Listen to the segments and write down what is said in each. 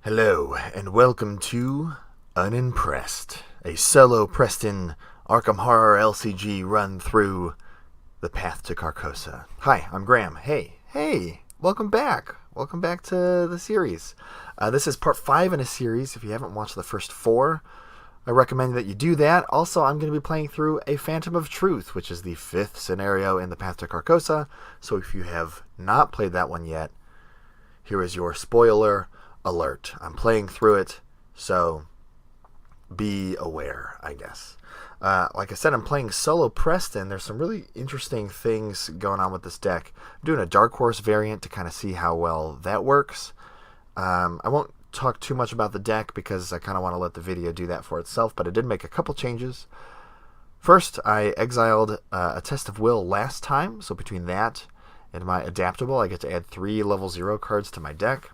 Hello, and welcome to UnimPrest, a solo Preston Arkham Horror LCG run through the path to Carcosa. Hi, I'm Graham. Hey, welcome back. Welcome back to the series. This is part 5 in a series. If you haven't watched the first 4, I recommend that you do that. Also, I'm going to be playing through a Phantom of Truth, which is the 5th scenario in the path to Carcosa. So if you have not played that one yet, here is your spoiler alert. I'm playing through it, so be aware, I guess. Like I said, I'm playing solo Preston. There's some really interesting things going on with this deck. I'm doing a Dark Horse variant to kind of see how well that works. I won't talk too much about the deck because I kind of want to let the video do that for itself, but I did make a couple changes. First, I exiled a Test of Will last time, so between that and my Adaptable, I get to add 3 level 0 cards to my deck.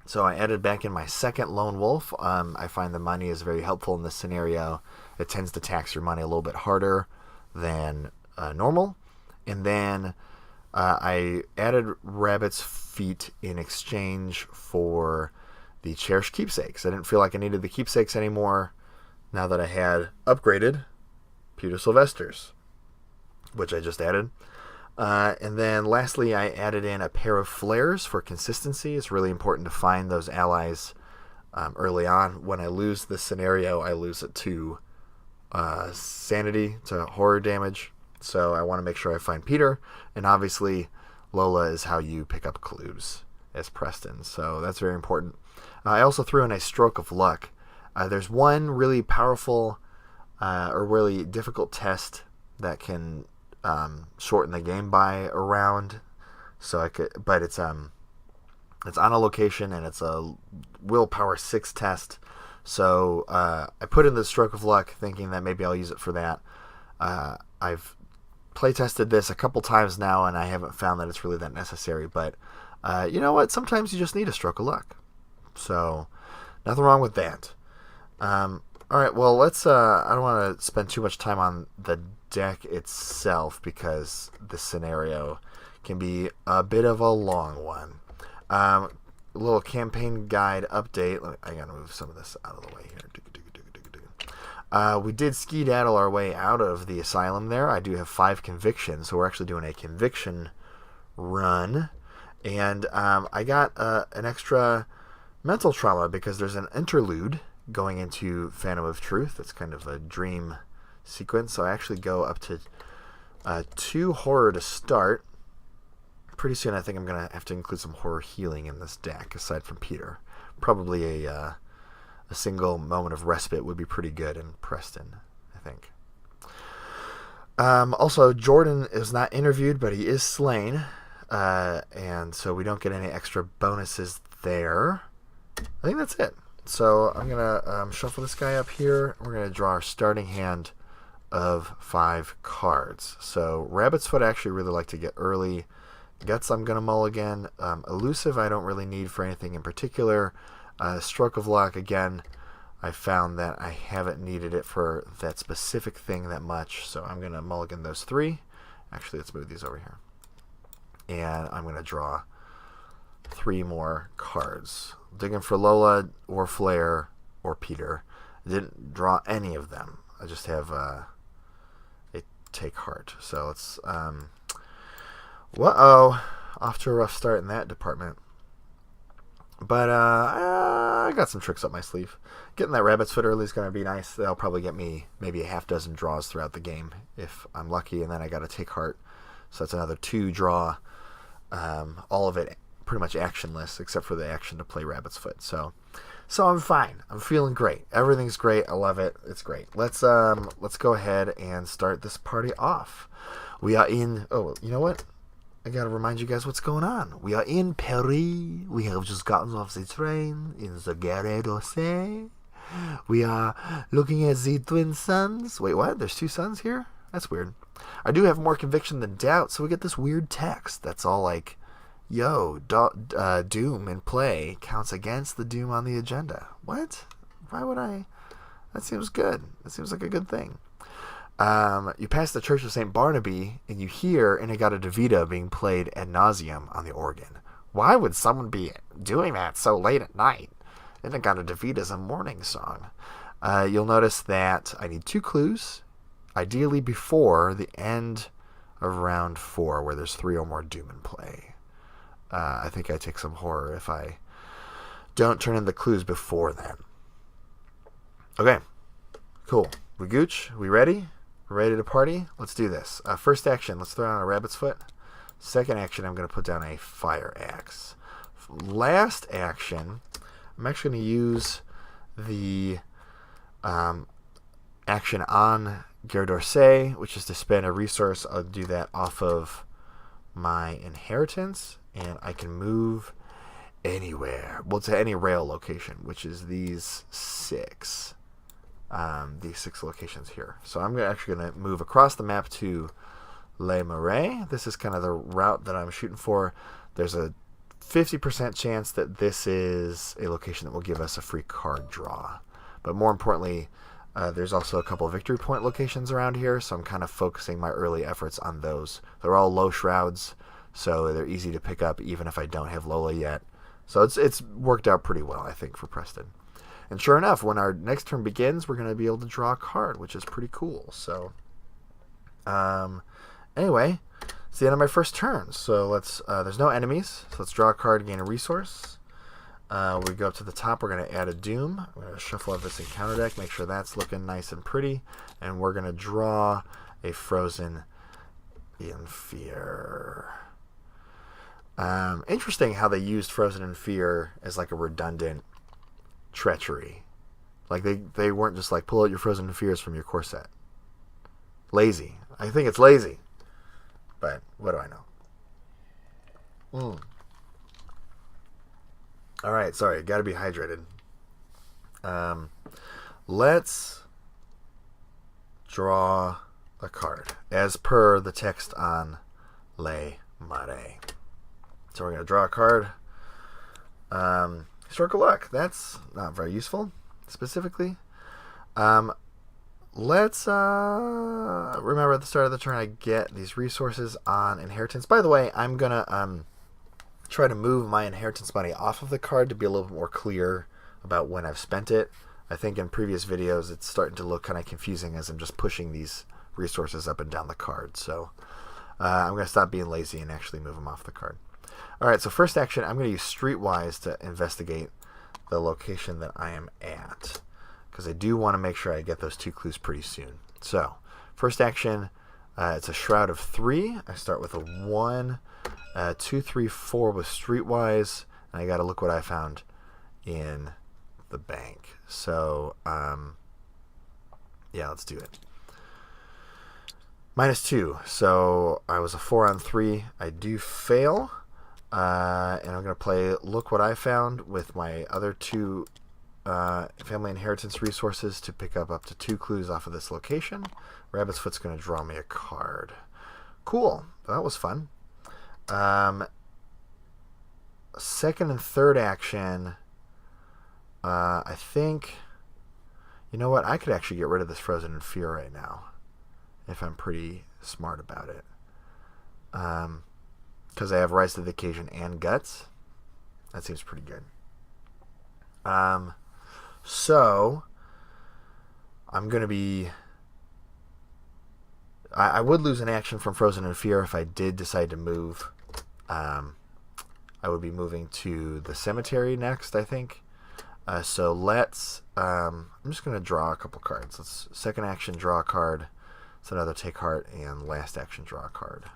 So I added back in my second Lone Wolf. I find the money is very helpful in this scenario. It tends to tax your money a little bit harder than normal. And then I added Rabbit's Feet in exchange for the Cherished Keepsakes. I didn't feel like I needed the Keepsakes anymore now that I had upgraded Peter Sylvestre's, which I just added. And then lastly, I added in a pair of flares for consistency. It's really important to find those allies early on. When I lose this scenario, I lose it to sanity, to horror damage. So I want to make sure I find Peter. And obviously, Lola is how you pick up clues as Preston. So that's very important. I also threw in a Stroke of Luck. There's one really powerful or really difficult test that can shorten the game by a round, so I could, but it's on a location and it's a willpower 6 test. So I put in the Stroke of Luck thinking that maybe I'll use it for that. I've play tested this a couple times now and I haven't found that it's really that necessary, but you know what, sometimes you just need a Stroke of Luck, so nothing wrong with that. Alright, well, let's I don't want to spend too much time on the deck itself because this scenario can be a bit of a long one. A little campaign guide update. I gotta move some of this out of the way here. We did skedaddle our way out of the asylum there. I do have 5 convictions, so we're actually doing a conviction run. And I got an extra mental trauma because there's an interlude going into Phantom of Truth. It's kind of a dream sequence, so I actually go up to 2 horror to start. Pretty soon I think I'm going to have to include some horror healing in this deck, aside from Peter. Probably a single moment of respite would be pretty good in Preston, I think. Also, Jordan is not interviewed, but he is slain, and so we don't get any extra bonuses there. I think that's it. So I'm going to shuffle this guy up here. We're going to draw our starting hand of 5 cards. So Rabbit's Foot I actually really like to get early. Guts I'm going to mulligan. Elusive I don't really need for anything in particular. Stroke of Luck, again, I found that I haven't needed it for that specific thing that much. So I'm going to mulligan those 3. Actually, let's move these over here. And I'm going to draw 3 more cards. Digging for Lola or Flare or Peter. I didn't draw any of them. I just have a Take Heart. So let's off to a rough start in that department. But I got some tricks up my sleeve. Getting that Rabbit's Foot early is going to be nice. That'll probably get me maybe a half dozen draws throughout the game if I'm lucky. And then I got a Take Heart. So that's another 2 draw. All of it pretty much actionless except for the action to play Rabbit's Foot. So I'm fine. I'm feeling great. Everything's great. I love it. It's great. Let's go ahead and start this party off. We are in... Oh, you know what? I gotta remind you guys what's going on. We are in Paris. We have just gotten off the train in the Gare d'Orsay. We are looking at the twin suns. Wait, what? There's 2 suns here? That's weird. I do have more conviction than doubt, so we get this weird text that's all like, yo, Doom in play counts against the Doom on the agenda. What? Why would I? That seems good. That seems like a good thing. You pass the Church of St. Barnaby, and you hear Inagata Devita being played ad nauseum on the organ. Why would someone be doing that so late at night? And I gotta defeat is a morning song. You'll notice that I need 2 clues, ideally before the end of round 4, where there's 3 or more doom in play. I think I take some horror if I don't turn in the clues before then. Okay, cool. We gooch? We ready? We're ready to party? Let's do this. First action, let's throw down a rabbit's foot. Second action, I'm going to put down a fire axe. Last action, I'm actually going to use the action on Gare d'Orsay, which is to spend a resource. I'll do that off of my inheritance, and I can move anywhere. Well, to any rail location, which is these 6. These 6 locations here. So I'm actually going to move across the map to Les Marais. This is kind of the route that I'm shooting for. There's a 50% chance that this is a location that will give us a free card draw. But more importantly, there's also a couple of victory point locations around here, so I'm kind of focusing my early efforts on those. They're all low shrouds, so they're easy to pick up even if I don't have Lola yet. So it's worked out pretty well, I think, for Preston. And sure enough, when our next turn begins, we're going to be able to draw a card, which is pretty cool. So, anyway, it's the end of my first turn. So let's, there's no enemies, so let's draw a card, gain a resource. We go up to the top, we're going to add a Doom. I'm going to shuffle up this encounter deck, make sure that's looking nice and pretty. And we're going to draw a Frozen in Fear. Interesting how they used Frozen in Fear as like a redundant treachery. Like they weren't just like, pull out your Frozen in Fears from your core set. Lazy. I think it's lazy. But what do I know? Alright, sorry, gotta be hydrated. Let's draw a card as per the text on Les Marais. So we're gonna draw a card. Historical luck. That's not very useful, specifically. Let's remember at the start of the turn I get these resources on inheritance. By the way, I'm going to try to move my inheritance money off of the card to be a little bit more clear about when I've spent it. I think in previous videos it's starting to look kind of confusing as I'm just pushing these resources up and down the card. So I'm going to stop being lazy and actually move them off the card. Alright, so first action, I'm going to use Streetwise to investigate the location that I am at, because I do want to make sure I get those 2 clues pretty soon. So, first action, it's a Shroud of 3. I start with a 1, 2, 3, 4 with Streetwise, and I got to look what I found in the bank. So, yeah, let's do it. -2, so I was a 4 on 3. I do fail. And I'm going to play Look What I Found with my other 2 family inheritance resources to pick up to 2 clues off of this location. Rabbit's Foot's going to draw me a card. Cool. That was fun. Second and third action, I think, you know what? I could actually get rid of this Frozen in Fear right now if I'm pretty smart about it. Because I have Rise to the Occasion and Guts. That seems pretty good. So, I'm going to be... I would lose an action from Frozen in Fear if I did decide to move. I would be moving to the cemetery next, I think. So let's... I'm just going to draw a couple cards. Let's second action, draw a card. It's another Take Heart, and last action, draw a card.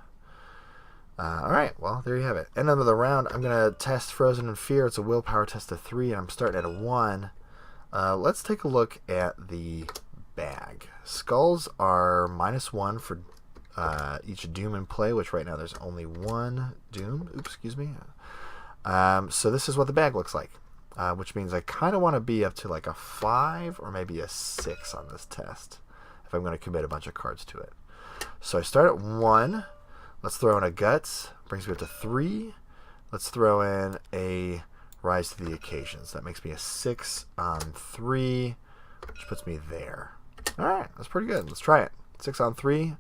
Alright, well, there you have it. End of the round, I'm going to test Frozen in Fear. It's a willpower test of 3, and I'm starting at a 1. Let's take a look at the bag. Skulls are -1 for each Doom in play, which right now there's only 1 Doom. Oops, excuse me. So this is what the bag looks like, which means I kind of want to be up to like a 5 or maybe a 6 on this test if I'm going to commit a bunch of cards to it. So I start at 1. Let's throw in a Guts. Brings me up to 3. Let's throw in a Rise to the Occasions. That makes me a 6 on 3, which puts me there. Alright, that's pretty good. Let's try it. 6 on 3,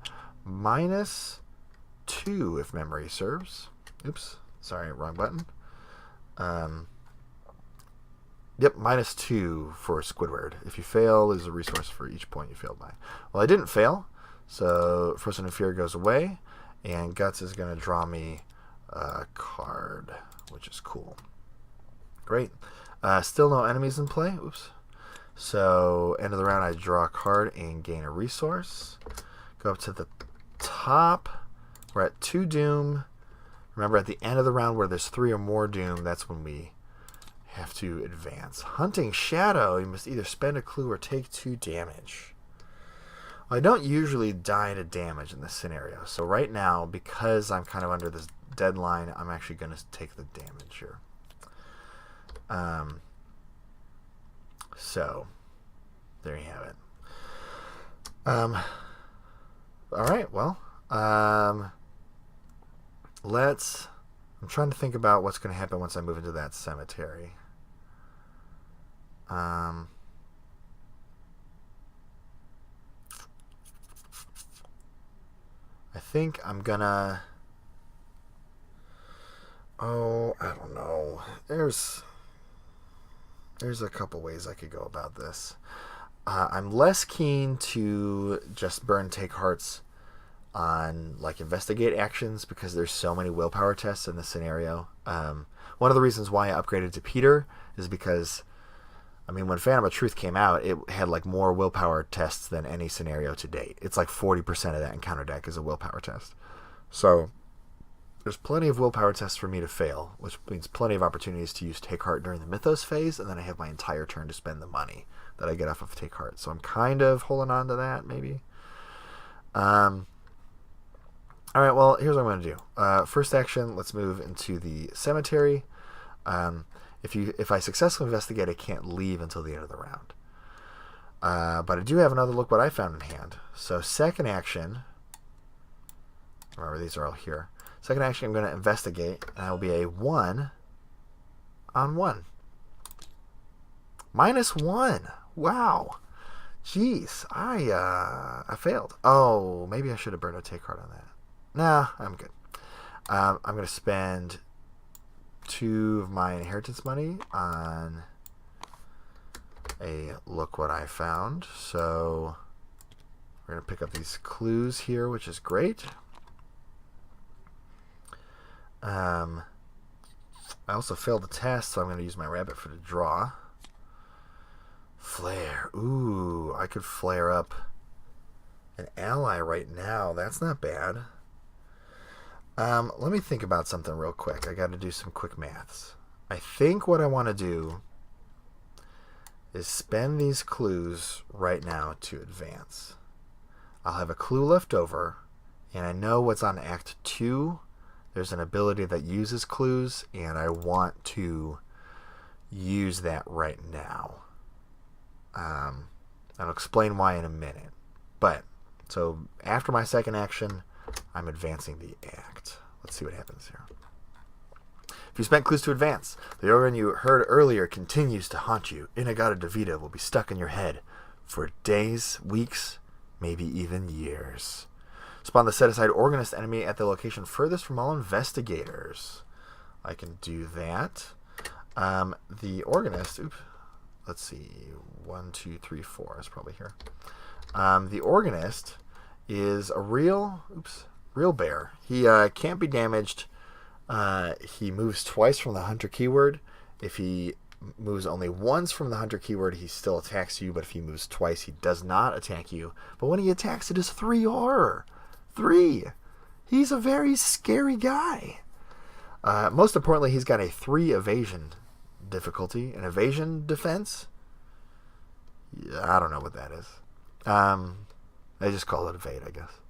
-2 if memory serves. Oops, sorry, wrong button. Yep, -2 for Squidward. If you fail, there's a resource for each point you failed by. Well, I didn't fail, so Frozen in Fear goes away, and Guts is going to draw me a card, which is cool. Great. Still no enemies in play. Oops. So, end of the round, I draw a card and gain a resource. Go up to the top. We're at 2 Doom. Remember, at the end of the round where there's 3 or more Doom, that's when we have to advance. Hunting Shadow. You must either spend a clue or take 2 damage. Well, I don't usually die to damage in this scenario. So right now, because I'm kind of under this deadline, I'm actually going to take the damage here. So, there you have it. All right, well, I'm trying to think about what's going to happen once I move into that cemetery. I think I'm gonna... Oh, I don't know. There's a couple ways I could go about this. I'm less keen to just burn take hearts on like investigate actions because there's so many willpower tests in this scenario. One of the reasons why I upgraded to Peter is because, I mean, when Phantom of Truth came out, it had like more willpower tests than any scenario to date. It's like 40% of that encounter deck is a willpower test. So there's plenty of willpower tests for me to fail, which means plenty of opportunities to use Take Heart during the Mythos phase, and then I have my entire turn to spend the money that I get off of Take Heart. So I'm kind of holding on to that, maybe. All right, well, here's what I'm going to do. First action, let's move into the cemetery. If I successfully investigate, I can't leave until the end of the round. But I do have another look what I found in hand. So second action, remember these are all here. Second action, I'm going to investigate, and I will be a 1 on 1. -1. Wow. Jeez, I failed. Oh, maybe I should have burned a take heart on that. Nah, I'm good. I'm going to spend 2 of my inheritance money on a look what I found. So we're going to pick up these clues here, which is great. I also failed the test, so I'm going to use my rabbit for the draw. Flare. Ooh, I could flare up an ally right now. That's not bad. Let me think about something real quick. I got to do some quick maths. I think what I want to do is spend these clues right now to advance. I'll have a clue left over, and I know what's on Act 2. There's an ability that uses clues, and I want to use that right now. I'll explain why in a minute. But, so after my second action, I'm advancing the act. Let's see what happens here. If you spent clues to advance, the organ you heard earlier continues to haunt you. Inagata Davida will be stuck in your head for days, weeks, maybe even years. Spawn the set-aside organist enemy at the location furthest from all investigators. I can do that. The organist, oops, let's see, 1, 2, 3, 4 is probably here. The organist is a real bear. He can't be damaged. He moves twice from the hunter keyword. If he moves only once from the hunter keyword, he still attacks you, but if he moves twice, he does not attack you. But when he attacks, it is 3 horror. 3. He's a very scary guy. Most importantly, he's got a 3 evasion difficulty. An evasion defense? Yeah, I don't know what that is. I just call it evade, I guess.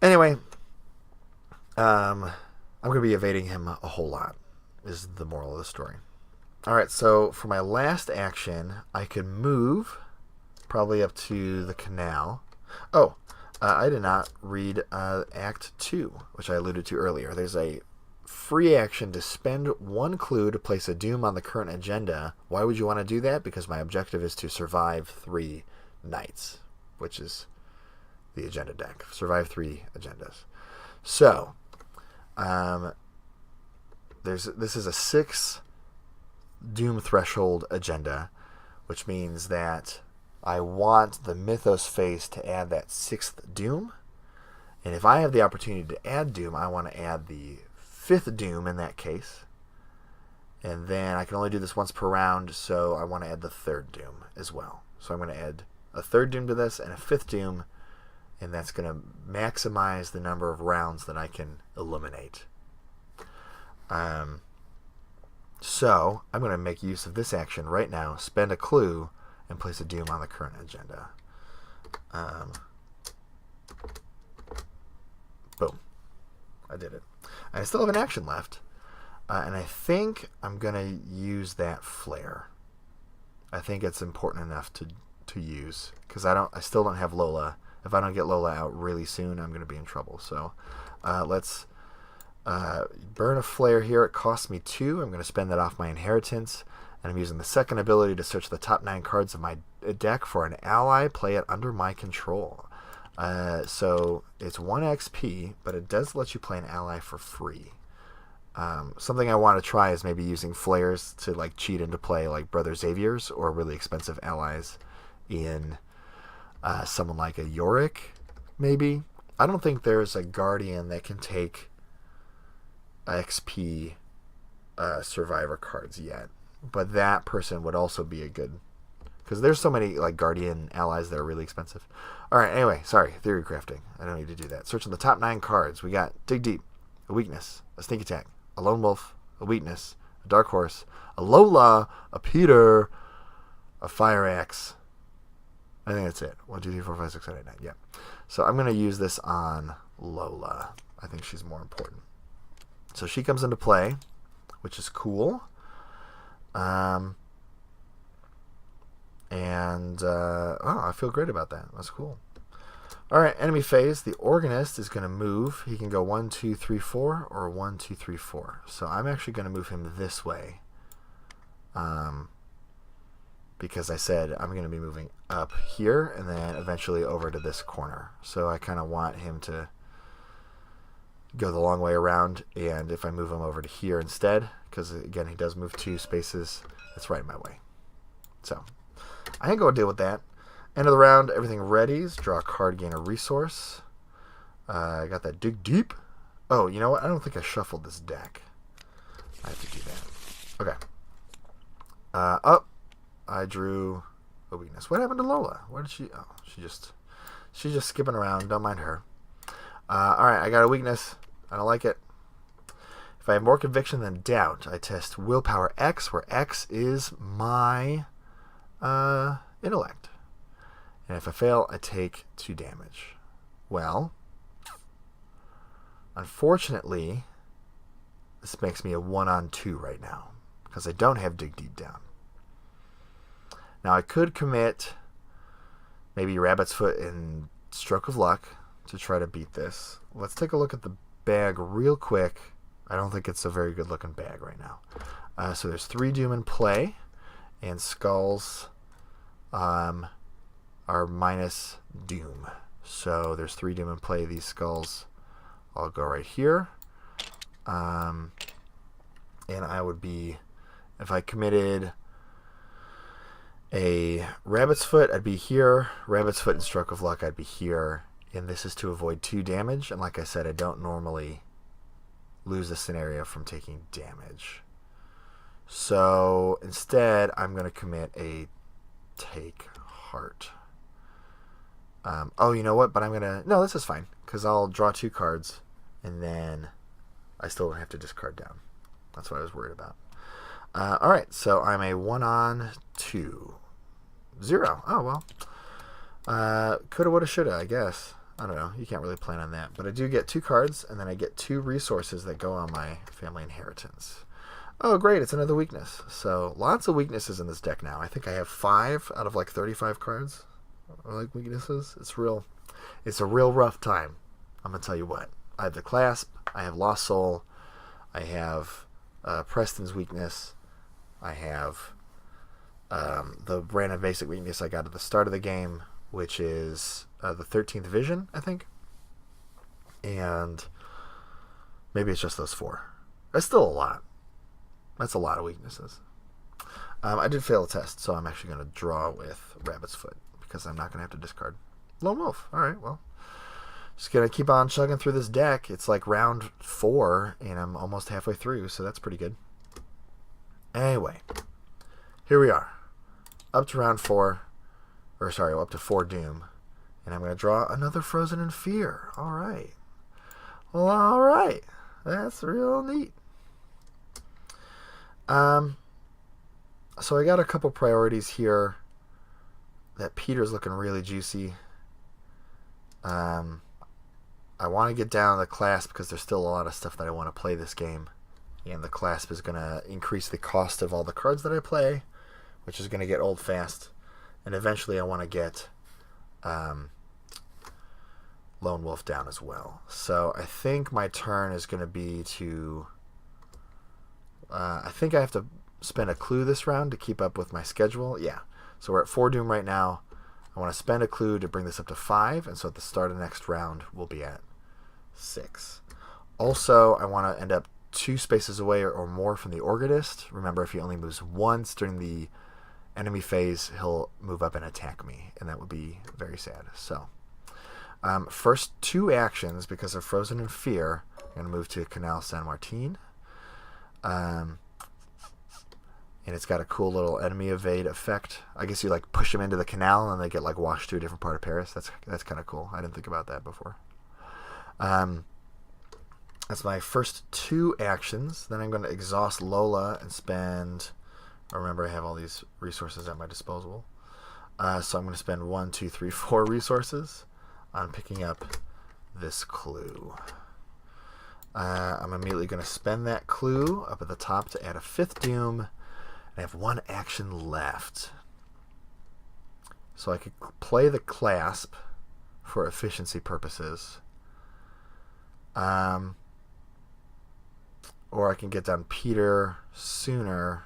Anyway, I'm going to be evading him a whole lot, is the moral of the story. Alright, so for my last action, I could move probably up to the canal. Oh, I did not read Act 2, which I alluded to earlier. There's a free action to spend 1 clue to place a doom on the current agenda. Why would you want to do that? Because my objective is to survive 3 nights, which is the agenda deck. Survive 3 agendas. So, this is a 6 Doom Threshold agenda, which means that I want the Mythos phase to add that 6th Doom. And if I have the opportunity to add Doom, I want to add the 5th Doom in that case. And then I can only do this once per round, so I want to add the 3rd Doom as well. So I'm going to add a 3rd Doom to this and a 5th Doom, and that's going to maximize the number of rounds that I can eliminate. So I'm going to make use of this action right now, spend a clue, and place a Doom on the current agenda. Boom. I did it. I still have an action left, and I think I'm going to use that flare. I think it's important enough to use, because I still don't have Lola. If I don't get Lola out really soon, I'm going to be in trouble. So let's burn a flare here. It costs me 2. I'm going to spend that off my inheritance, and I'm using the second ability to search the top 9 cards of my deck for an ally, play it under my control. So it's 1 XP, but it does let you play an ally for free. Something I want to try is maybe using flares to like cheat into play like Brother Xavier's or really expensive allies in someone like a Yorick, maybe. I don't think there's a Guardian that can take XP Survivor cards yet, but that person would also be a good, because there's so many like Guardian allies that are really expensive. Alright, anyway, sorry, theory crafting. I don't need to do that. Searching the top 9 cards, we got Dig Deep, a weakness, a Sneak Attack, a Lone Wolf, a weakness, a Dark Horse, a Lola, a Peter, a Fire Axe. I think that's it. 1, 2, 3, 4, 5, 6, 7, 8, 9. Yeah. So I'm going to use this on Lola. I think she's more important. So she comes into play, which is cool. I feel great about that. That's cool. Alright, enemy phase. The organist is going to move. He can go 1, 2, 3, 4 or 1, 2, 3, 4. So I'm actually going to move him this way. Because I said I'm going to be moving up here and then eventually over to this corner. So I kind of want him to go the long way around, and if I move him over to here instead, because again he does move 2 spaces, it's right in my way. So I can go deal with that. End of the round, everything readies. Draw a card, gain a resource. I got that Dig Deep. Oh, you know what? I don't think I shuffled this deck. I have to do that. Okay. I drew a weakness. What happened to Lola? Where did she? Oh, she's just skipping around. Don't mind her. All right, I got a weakness. I don't like it. If I have more conviction than doubt, I test willpower X, where X is my intellect. And if I fail, I take 2 damage. Well, unfortunately, this makes me a 1-on-2 right now, because I don't have Dig Deep down. Now, I could commit maybe Rabbit's Foot and Stroke of Luck to try to beat this. Let's take a look at the bag real quick. I don't think it's a very good looking bag right now. So there's 3 Doom in play, and Skulls are minus Doom. So there's 3 Doom in play. These Skulls I'll go right here. And I would be, if I committed a Rabbit's Foot, I'd be here. Rabbit's Foot and Stroke of Luck, I'd be here. And this is to avoid 2 damage. And like I said, I don't normally lose a scenario from taking damage. So instead, I'm going to commit a Take Heart. Oh, you know what? But I'm going to... No, this is fine. Because I'll draw 2 cards. And then I still don't have to discard down. That's what I was worried about. Alright, so I'm a 1-on-2. 0. Oh, well. Coulda, woulda, shoulda, I guess. I don't know. You can't really plan on that. But I do get 2 cards, and then I get 2 resources that go on my family inheritance. Oh, great. It's another weakness. So lots of weaknesses in this deck now. I think I have 5 out of like 35 cards are like weaknesses. It's a real rough time. I'm going to tell you what. I have the Clasp. I have Lost Soul. I have Preston's weakness. I have the random basic weakness I got at the start of the game, which is the 13th Vision, I think. And maybe it's just those 4. That's still a lot. That's a lot of weaknesses. I did fail a test, so I'm actually going to draw with Rabbit's Foot because I'm not going to have to discard Lone Wolf. All right, well, just going to keep on chugging through this deck. It's like round 4, and I'm almost halfway through, so that's pretty good. Anyway, here we are. Up to round 4, or sorry, up to 4 Doom. And I'm going to draw another Frozen in Fear. All right. Well, all right. That's real neat. So I got a couple priorities here. That Peter's looking really juicy. I want to get down the clasp because there's still a lot of stuff that I want to play this game. And the clasp is going to increase the cost of all the cards that I play, which is going to get old fast. And eventually I want to get Lone Wolf down as well. So I think my turn is going to be to... I think I have to spend a clue this round to keep up with my schedule. Yeah. So we're at 4 Doom right now. I want to spend a clue to bring this up to 5. And so at the start of the next round, we'll be at 6. Also, I want to end up 2 spaces away or more from the organist. Remember, if he only moves once during the enemy phase, he'll move up and attack me. And that would be very sad. So, first 2 actions, because they're Frozen in Fear, I'm going to move to Canal San Martin. And it's got a cool little enemy evade effect. I guess you like push them into the canal and they get like washed to a different part of Paris. That's kind of cool. I didn't think about that before. That's my first 2 actions. Then I'm going to exhaust Lola and spend... Remember, I have all these resources at my disposal. So I'm going to spend 1, 2, 3, 4 resources on picking up this clue. I'm immediately going to spend that clue up at the top to add a 5th Doom. I have 1 action left. So I could play the clasp for efficiency purposes. Or I can get down Peter sooner.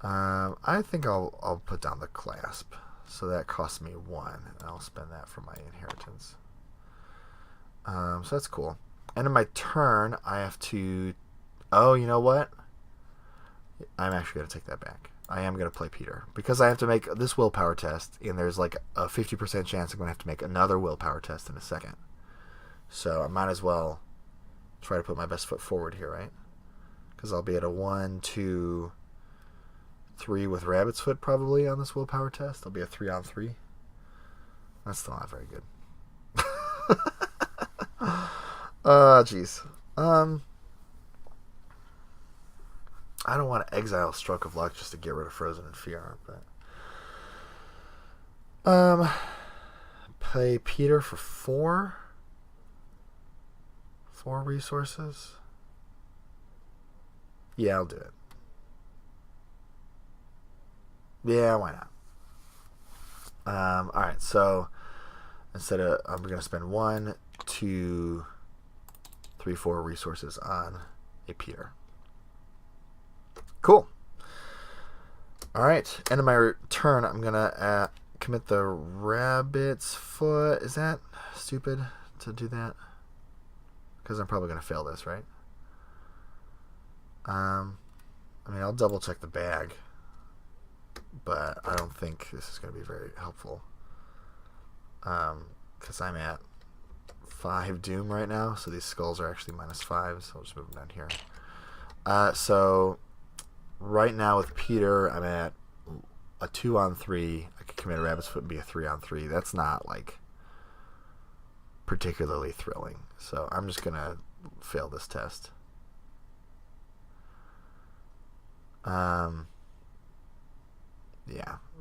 I think I'll put down the clasp. So that costs me 1. And I'll spend that for my inheritance. So that's cool. End of my turn, I have to... Oh, you know what? I'm actually going to take that back. I am going to play Peter. Because I have to make this willpower test, and there's like a 50% chance I'm going to have to make another willpower test in a second. So I might as well try to put my best foot forward here, right? Because I'll be at a 1, 2, 3 with Rabbit's Foot probably on this willpower test. I'll be a 3 on 3. That's still not very good. Jeez. I don't want to exile Stroke of Luck just to get rid of Frozen in Fear, but play Peter for 4 resources. Yeah, I'll do it. Yeah, why not? Alright, so instead of I'm gonna spend 1, 2, 3, 4 resources on a Peter. Cool. Alright, end of my turn, I'm going to commit the Rabbit's Foot. Is that stupid to do that? Because I'm probably going to fail this, right? I mean, I'll double check the bag. But I don't think this is going to be very helpful. Because I'm at 5 Doom right now, so these skulls are actually -5, so I'll just move them down here. So... Right now with Peter, I'm at a 2 on 3. I could commit a Rabbit's Foot and be a 3 on 3. That's not, like, particularly thrilling. So I'm just going to fail this test. Yeah,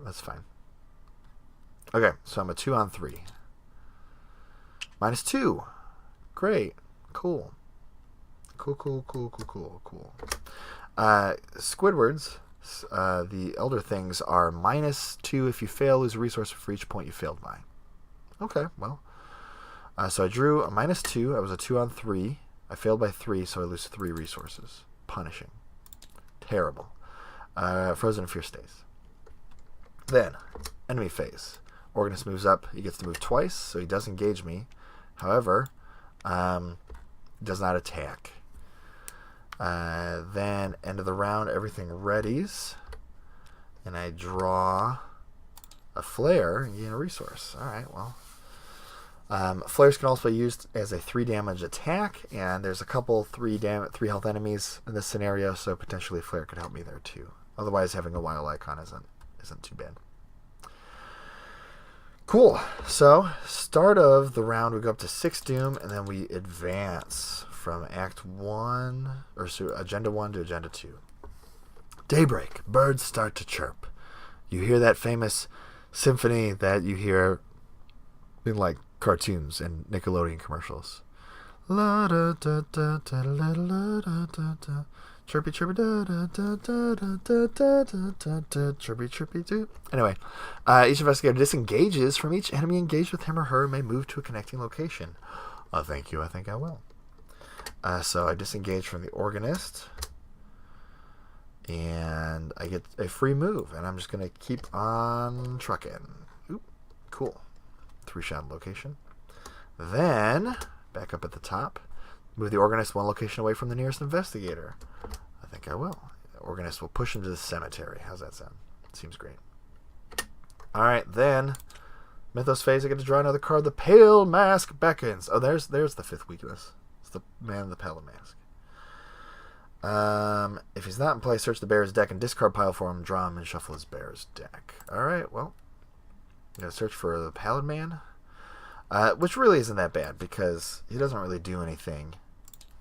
that's fine. Okay, so I'm a 2 on 3. -2. Great. Cool. Cool. Squidwards, the Elder Things are -2 if you fail, lose a resource for each point you failed by. Okay, well. So I drew a -2. I was a 2 on 3. I failed by 3, so I lose 3 resources. Punishing. Terrible. Frozen in Fear stays. Then, enemy phase. Organist moves up. He gets to move twice, so he does engage me. However, does not attack. Then end of the round, everything readies, and I draw a flare and gain a resource. All right, well. Flares can also be used as a 3 damage attack, and there's a couple 3 health enemies in this scenario, so potentially a flare could help me there too. Otherwise, having a wild icon isn't too bad. Cool. So, start of the round, we go up to 6 doom, and then we advance from Act 1, or so Agenda 1 to Agenda 2. Daybreak. Birds start to chirp. You hear that famous symphony that you hear in, like, cartoons and Nickelodeon commercials. La da da da da la la da da da. Chirpy chirpy da da da da da da da da. Chirpy chirpy do. Anyway, each investigator disengages from each enemy engaged with him or her and may move to a connecting location. Thank you. I think I will. So I disengage from the organist, and I get a free move, and I'm just gonna keep on trucking. Oop, cool. 3-shot location. Then, back up at the top, move the organist 1 location away from the nearest investigator. I think I will. The organist will push him to the cemetery. How's that sound? Seems great. Alright, then, Mythos phase, I get to draw another card. The Pale Mask beckons. Oh, there's the 5th weakness. It's the man in the pale mask. If he's not in play, search the bear's deck and discard pile for him, draw him, and shuffle his bear's deck. Alright, well, I'm going to search for the Pallid Man, which really isn't that bad because he doesn't really do anything.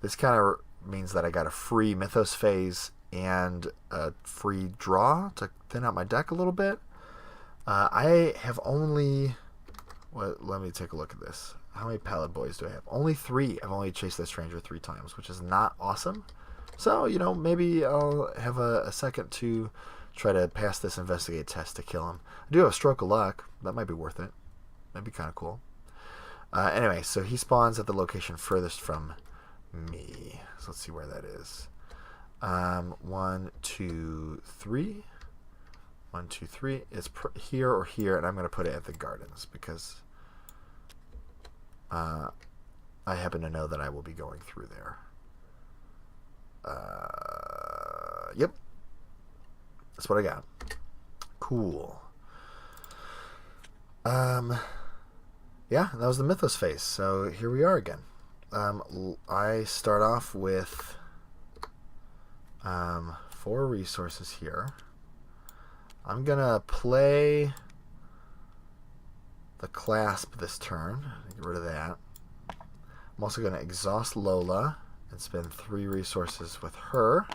This kind of means that I got a free Mythos phase and a free draw to thin out my deck a little bit. I have only... Well, let me take a look at this. How many Pallid Boys do I have? Only 3. I've only chased this stranger 3 times, which is not awesome. So, you know, maybe I'll have a second to try to pass this investigate test to kill him. I do have a stroke of luck. That might be worth it. That'd be kind of cool. Anyway, so he spawns at the location furthest from me. So let's see where that is. 1, 2, 3. 1, 2, 3. It's here or here, and I'm going to put it at the gardens because I happen to know that I will be going through there. Yep. That's what I got. Cool. Yeah, that was the Mythos phase. So here we are again. I start off with 4 resources here. I'm gonna play the Clasp this turn. Get rid of that. I'm also gonna exhaust Lola and spend 3 resources with her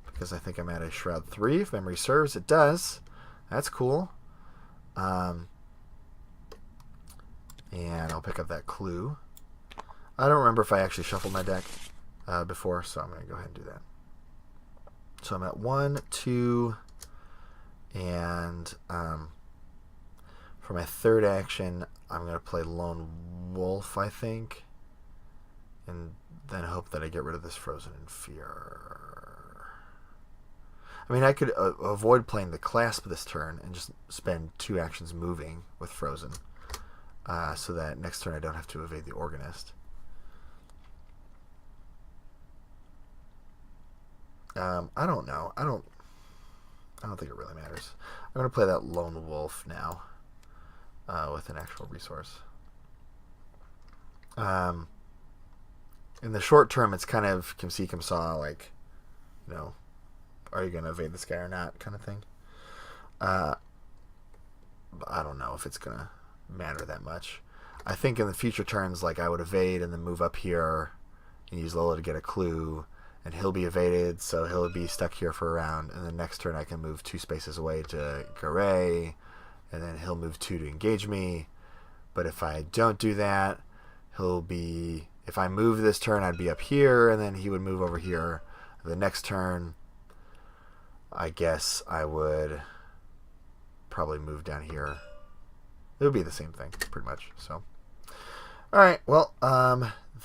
because I think I'm at a Shroud 3. If memory serves, it does. That's cool. And I'll pick up that clue. I don't remember if I actually shuffled my deck before, so I'm going to go ahead and do that. So I'm at 1, 2, and for my 3rd action, I'm going to play Lone Wolf, I think, and then hope that I get rid of this Frozen in Fear. I mean, I could avoid playing the Clasp this turn and just spend 2 actions moving with Frozen, so that next turn I don't have to evade the Organist. I don't know. I don't think it really matters. I'm going to play that Lone Wolf now with an actual resource. In the short term, it's kind of come see, come saw, like, you know, are you going to evade this guy or not kind of thing. I don't know if it's going to matter that much. I think in the future turns, like, I would evade and then move up here and use Lola to get a clue, and he'll be evaded, so he'll be stuck here for a round, and then next turn I can move 2 spaces away to Garay, and then he'll move 2 to engage me. But if I don't do that, he'll be... If I move this turn, I'd be up here, and then he would move over here. The next turn, I guess I would probably move down here. It would be the same thing, pretty much. So, all right, well,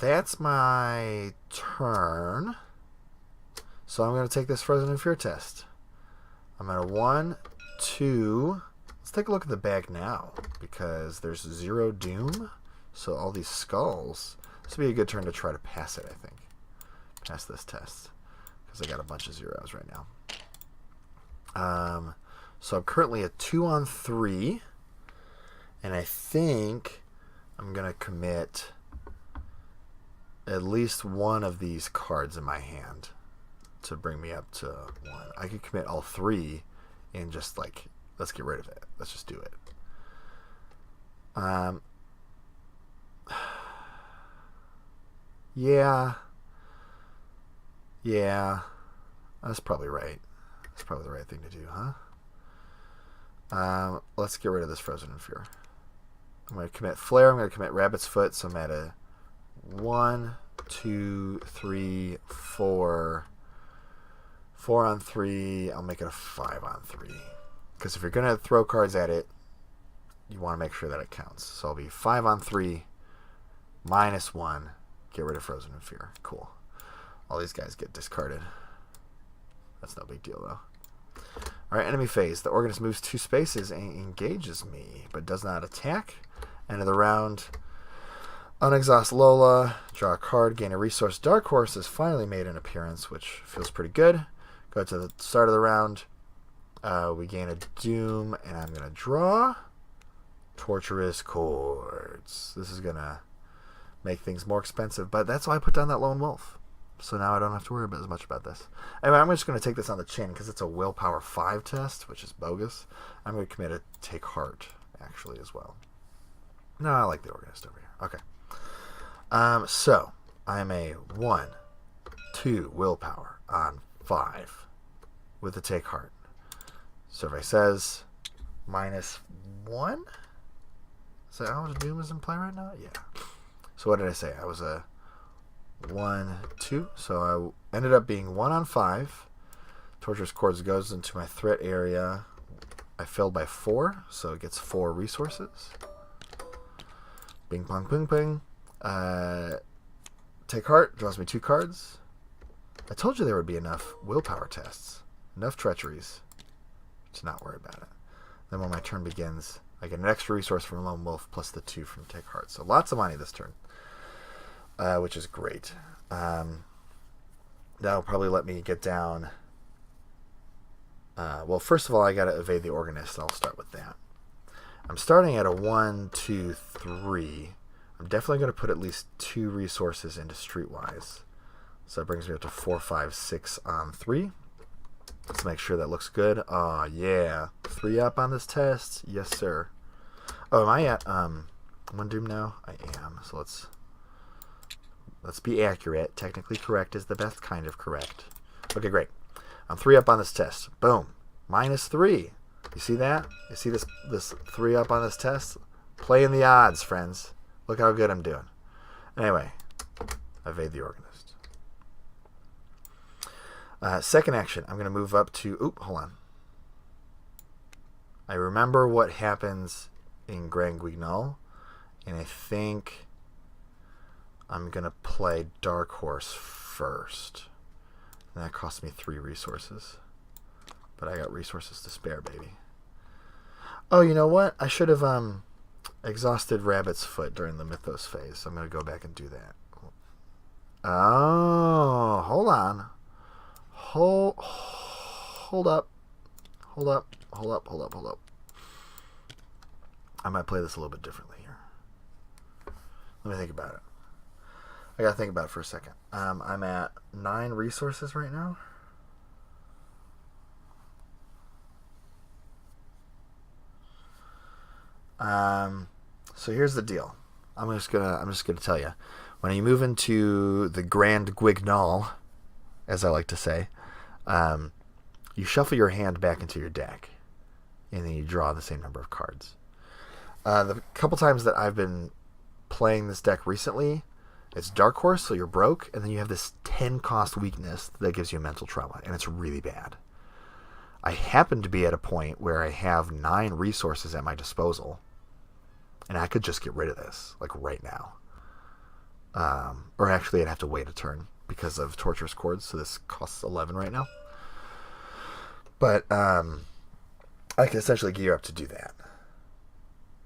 that's my turn. So I'm going to take this Frozen in Fear test. I'm at a 1, 2. Let's take a look at the bag now, because there's 0 doom. So all these skulls. This would be a good turn to try to pass it, I think. pass this test because I got a bunch of zeros right now. So I'm currently at 2 on 3, and I think I'm going to commit at least one of these cards in my hand to bring me up to 1. I could commit all 3 and just like, let's get rid of it. Let's just do it. Yeah, that's probably right. That's probably the right thing to do, huh? Let's get rid of this Frozen in Fear. I'm going to commit Flare. I'm going to commit Rabbit's Foot. So I'm at a 1, 2, 3, 4. 4 on 3. I'll make it a 5 on 3. Because if you're going to throw cards at it, you want to make sure that it counts. So I'll be 5 on 3, -1. Get rid of Frozen in Fear. Cool. All these guys get discarded. That's no big deal, though. Alright, enemy phase. The Organist moves 2 spaces and engages me, but does not attack. End of the round. Unexhaust Lola. Draw a card. Gain a resource. Dark Horse has finally made an appearance, which feels pretty good. Go to the start of the round. We gain a Doom, and I'm going to draw Torturous Chords. This is going to make things more expensive, but that's why I put down that Lone Wolf. So now I don't have to worry about as much about this. Anyway, I'm just going to take this on the chin because it's a Willpower 5 test, which is bogus. I'm going to commit a Take Heart, actually, as well. No, I like the Organist over here. Okay. So, I'm a 1, 2 Willpower on 5 with the Take Heart. Survey says -1? Is that how much Doom is in play right now? Yeah. So what did I say? I was a 1, 2. So I ended up being 1 on 5. Torturous Chords goes into my threat area. I failed by 4, so it gets 4 resources. Bing, bong, ping, ping. Take Heart draws me 2 cards. I told you there would be enough willpower tests, enough treacheries to not worry about it. Then when my turn begins, I get an extra resource from Lone Wolf plus the 2 from Take Heart. So lots of money this turn, which is great. That'll probably let me get down. Well, first of all, I got to evade the Organist. I'll start with that. I'm starting at a 1, 2, 3. I'm definitely going to put at least 2 resources into Streetwise. So that brings me up to 4, 5, 6 on 3. Let's make sure that looks good. Oh, yeah. 3 up on this test. Yes, sir. Oh, am I at 1 Doom now? I am. So let's be accurate. Technically correct is the best kind of correct. Okay, great. I'm 3 up on this test. Boom. -3. You see that? You see this 3 up on this test? Playing the odds, friends. Look how good I'm doing. Anyway, evade the Organist. Second action, I'm going to move up to... Oop, hold on. I remember what happens in Grand Guignol, and I think I'm going to play Dark Horse first. And that cost me 3 resources. But I got resources to spare, baby. Oh, you know what? I should have exhausted Rabbit's Foot during the Mythos phase, so I'm going to go back and do that. Oh, hold on. Hold up. Hold up. I might play this a little bit differently here. Let me think about it. I gotta think about it for a second. I'm at 9 resources right now. So here's the deal. I'm just gonna tell you. When you move into the Grand Guignol, as I like to say, you shuffle your hand back into your deck, and then you draw the same number of cards. The couple times that I've been playing this deck recently, it's Dark Horse, so you're broke, and then you have this 10 cost weakness that gives you mental trauma, and it's really bad. I happen to be at a point where I have 9 resources at my disposal, and I could just get rid of this, like right now. Or actually, I'd have to wait a turn because of Torturous Chords, so this costs 11 right now. But I can essentially gear up to do that.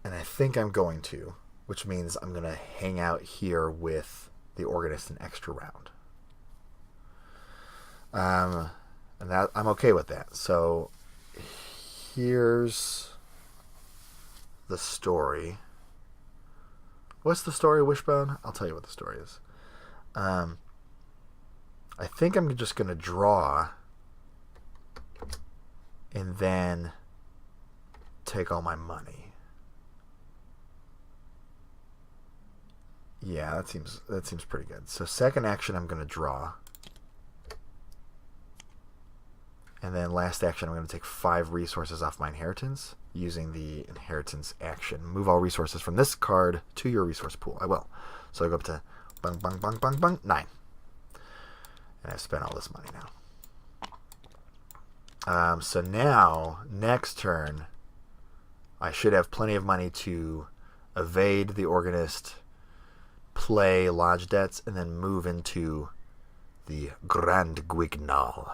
And I think I'm going to, which means I'm going to hang out here with the Organist an extra round. And that I'm okay with that. So here's the story. What's the story, Wishbone? I'll tell you what the story is. I think I'm just going to draw and then take all my money. Yeah, that seems pretty good. So second action, I'm going to draw. And then last action, I'm going to take 5 resources off my inheritance using the inheritance action. Move all resources from this card to your resource pool. I will. So I go up to bung, bung, bung, bung, bung, 9. And I've spent all this money now. So now, next turn, I should have plenty of money to evade the organist, play lodge debts, and then move into the Grand Guignol.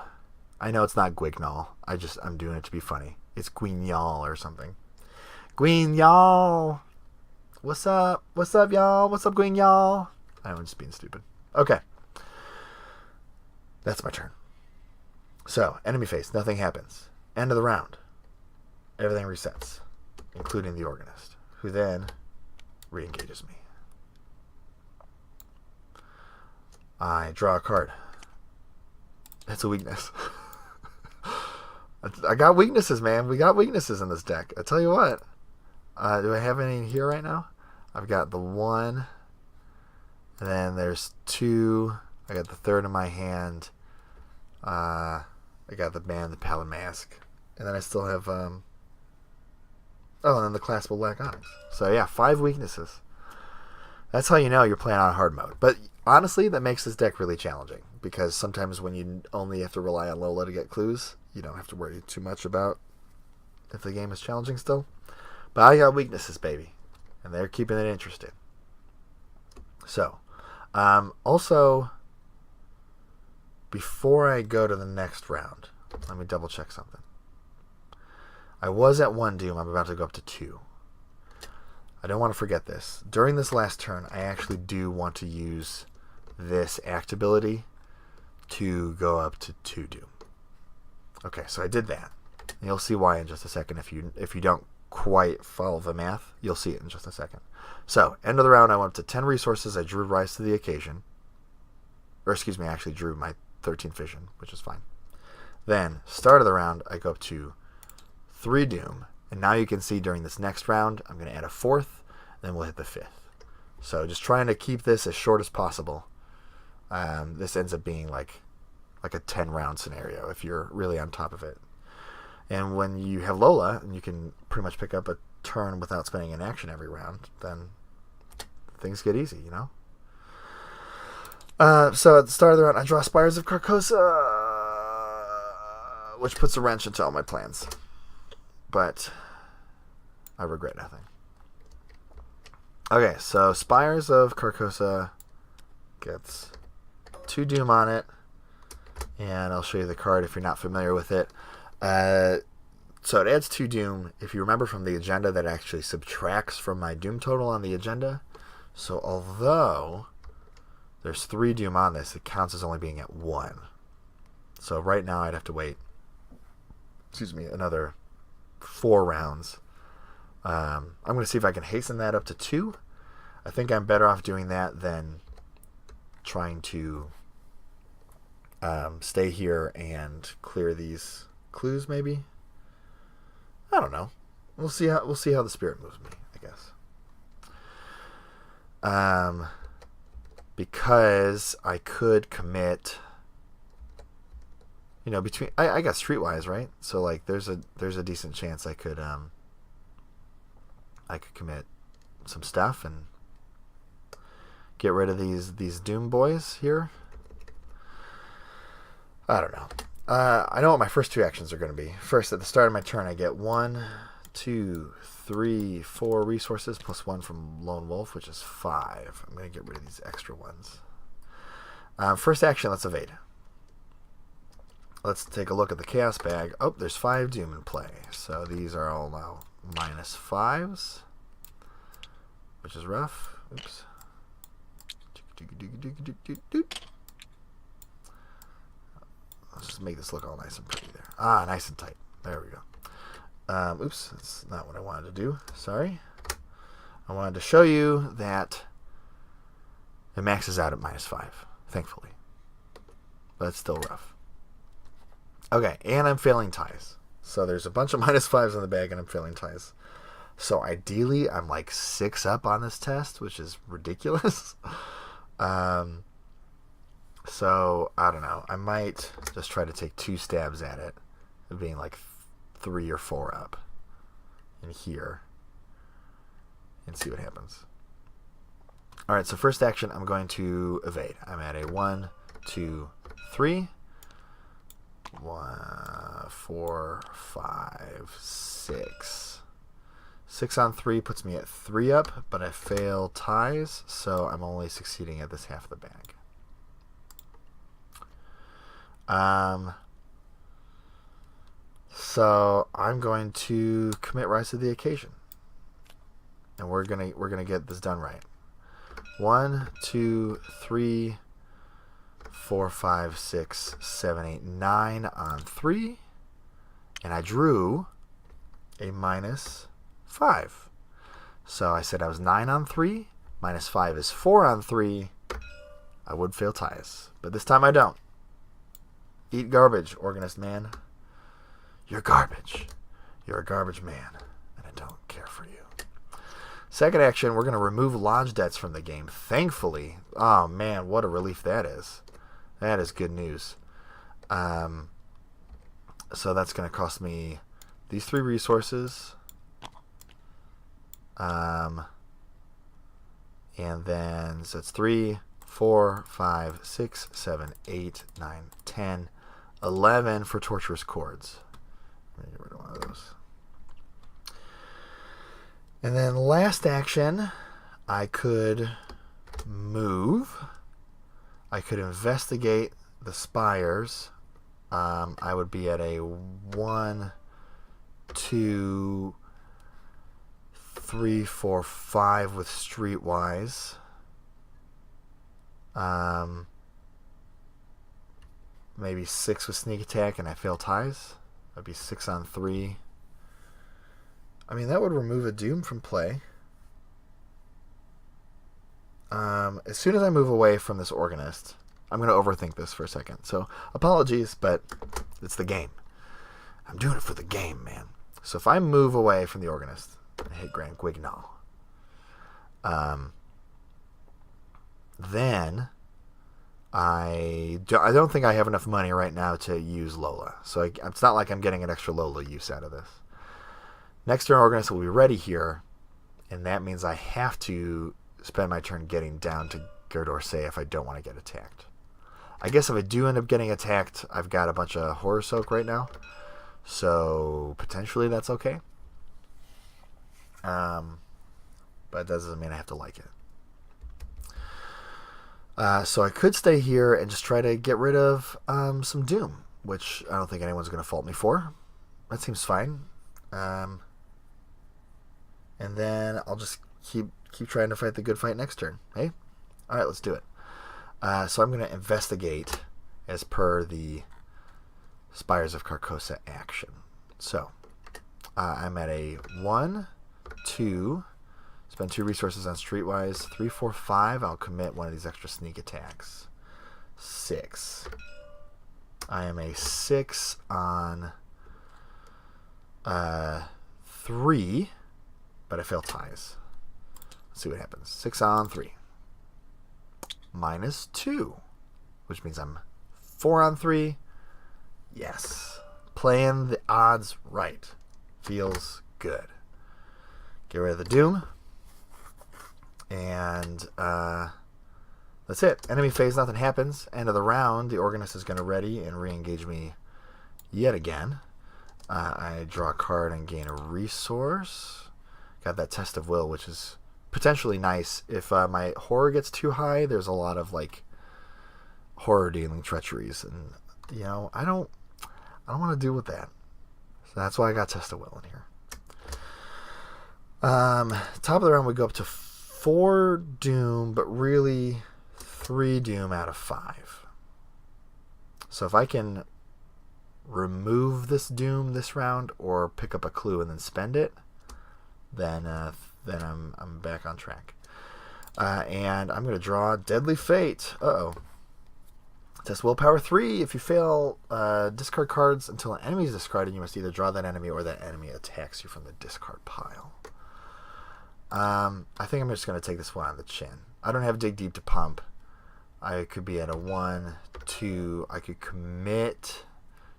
I know it's not Guignol. I'm doing it to be funny. It's Guignol or something. Guignol! What's up? What's up, y'all? What's up, Guignol? I'm just being stupid. Okay. That's my turn. So, enemy face. Nothing happens. End of the round. Everything resets, including the organist, who then re-engages me. I draw a card. That's a weakness. I got weaknesses, man. We got weaknesses in this deck. I tell you what. Do I have any here right now? I've got the 1. And then there's 2. I got the 3rd in my hand. I got the band, the Pallid Mask. And then I still have... and then the Claspable Black Onyx. So yeah, 5 weaknesses. That's how you know you're playing on hard mode. But honestly, that makes this deck really challenging. Because sometimes when you only have to rely on Lola to get clues, you don't have to worry too much about if the game is challenging still. But I got weaknesses, baby. And they're keeping it interesting. So, also, before I go to the next round, let me double check something. I was at 1 doom. I'm about to go up to 2. I don't want to forget this. During this last turn, I actually do want to use this act ability to go up to 2 doom. Okay, so I did that. And you'll see why in just a second. If you don't quite follow the math, you'll see it in just a second. So, end of the round, I went up to 10 resources. I drew Rise to the Occasion. Or, excuse me, I actually drew my 13th Vision, which is fine. Then, start of the round, I go up to 3 doom. And now you can see during this next round, I'm going to add a 4th, then we'll hit the 5th. So, just trying to keep this as short as possible. This ends up being like a 10-round scenario if you're really on top of it. And when you have Lola, and you can pretty much pick up a turn without spending an action every round, then things get easy, you know? So at the start of the round, I draw Spires of Carcosa, which puts a wrench into all my plans. But I regret nothing. Okay, so Spires of Carcosa gets 2 doom on it. And I'll show you the card if you're not familiar with it. So it adds 2 doom. If you remember from the agenda, that actually subtracts from my doom total on the agenda. So although there's 3 doom on this, it counts as only being at 1. So right now I'd have to wait, another 4 rounds. I'm going to see if I can hasten that up to 2. I think I'm better off doing that than trying to stay here and clear these clues, maybe. I don't know. We'll see how the spirit moves me, I guess. Because I could commit, between I got Streetwise, right? So like there's a decent chance I could commit some stuff and get rid of these Doom boys here. I don't know. I know what my first 2 actions are going to be. First, at the start of my turn, I get 1, 2, 3, 4 resources plus 1 from Lone Wolf, which is 5. I'm going to get rid of these extra ones. First action, let's evade. Let's take a look at the Chaos Bag. Oh, there's 5 Doom in play. So these are all now -5s, which is rough. Oops. Let's just make this look all nice and pretty there. Ah, nice and tight. There we go. Oops, that's not what I wanted to do. Sorry. I wanted to show you that it maxes out at -5, thankfully. But it's still rough. Okay, and I'm failing ties. So there's a bunch of -5s in the bag, and I'm failing ties. So ideally, I'm like 6 up on this test, which is ridiculous. So, I don't know. I might just try to take 2 stabs at it, of being like 3 or 4 up in here, and see what happens. Alright, so first action, I'm going to evade. I'm at a 1, 2, 3. 1, 4, 5, 6. 6 on 3 puts me at 3 up, but I fail ties, so I'm only succeeding at this half of the bag. So I'm going to commit rise to the occasion, and we're gonna get this done right. 1, 2, 3, 4, 5, 6, 7, 8, 9 on 3, and I drew a -5. So I said I was 9 on 3, -5 is 4 on 3. I would fail ties, but this time I don't. Eat garbage, organist man. You're garbage. You're a garbage man, and I don't care for you. Second action, we're going to remove lodge debts from the game. Thankfully. Oh, man, what a relief that is. That is good news. So that's going to cost me these 3 resources. And then, so it's 3, 4, 5, 6, 7, 8, 9, 10, 11 for torturous chords. Let me get rid of one of those. And then last action, I could move. I could investigate the spires. I would be at a 1, 2, 3, 4, 5 with streetwise. Maybe 6 with sneak attack, and I fail ties. That'd be 6 on 3. I mean, that would remove a doom from play. As soon as I move away from this organist, I'm going to overthink this for a second. So, apologies, but it's the game. I'm doing it for the game, man. So if I move away from the organist and hit Grand Guignol, then I don't think I have enough money right now to use Lola. So it's not like I'm getting an extra Lola use out of this. Next turn, Organist will be ready here, and that means I have to spend my turn getting down to Gerdorse if I don't want to get attacked. I guess if I do end up getting attacked, I've got a bunch of Horror Soak right now, so potentially that's okay. But that doesn't mean I have to like it. So I could stay here and just try to get rid of some Doom, which I don't think anyone's going to fault me for. That seems fine. And then I'll just keep trying to fight the good fight next turn. Hey? Alright, let's do it. So I'm going to investigate as per the Spires of Carcosa action. So I'm at a 1, 2... Spend 2 resources on Streetwise. 3, 4, 5. I'll commit one of these extra sneak attacks. 6. I am a 6 on 3, but I fail ties. Let's see what happens. 6 on 3. -2, which means I'm 4 on 3. Yes. Playing the odds right. Feels good. Get rid of the Doom. And that's it. Enemy phase, nothing happens. End of the round, the Organist is going to ready and re-engage me yet again. I draw a card and gain a resource. Got that Test of Will, which is potentially nice. If my horror gets too high, there's a lot of like horror dealing treacheries, and you know I don't want to deal with that. So that's why I got Test of Will in here. Top of the round, we go up to 4 Doom, but really 3 Doom out of 5. So if I can remove this doom this round or pick up a clue and then spend it, then I'm back on track. And I'm going to draw Deadly Fate. Uh-oh. Test Willpower 3. If you fail, discard cards until an enemy is discarded. You must either draw that enemy or that enemy attacks you from the discard pile. I think I'm just going to take this one on the chin. I don't have Dig Deep to pump. I could be at a 1, 2. I could commit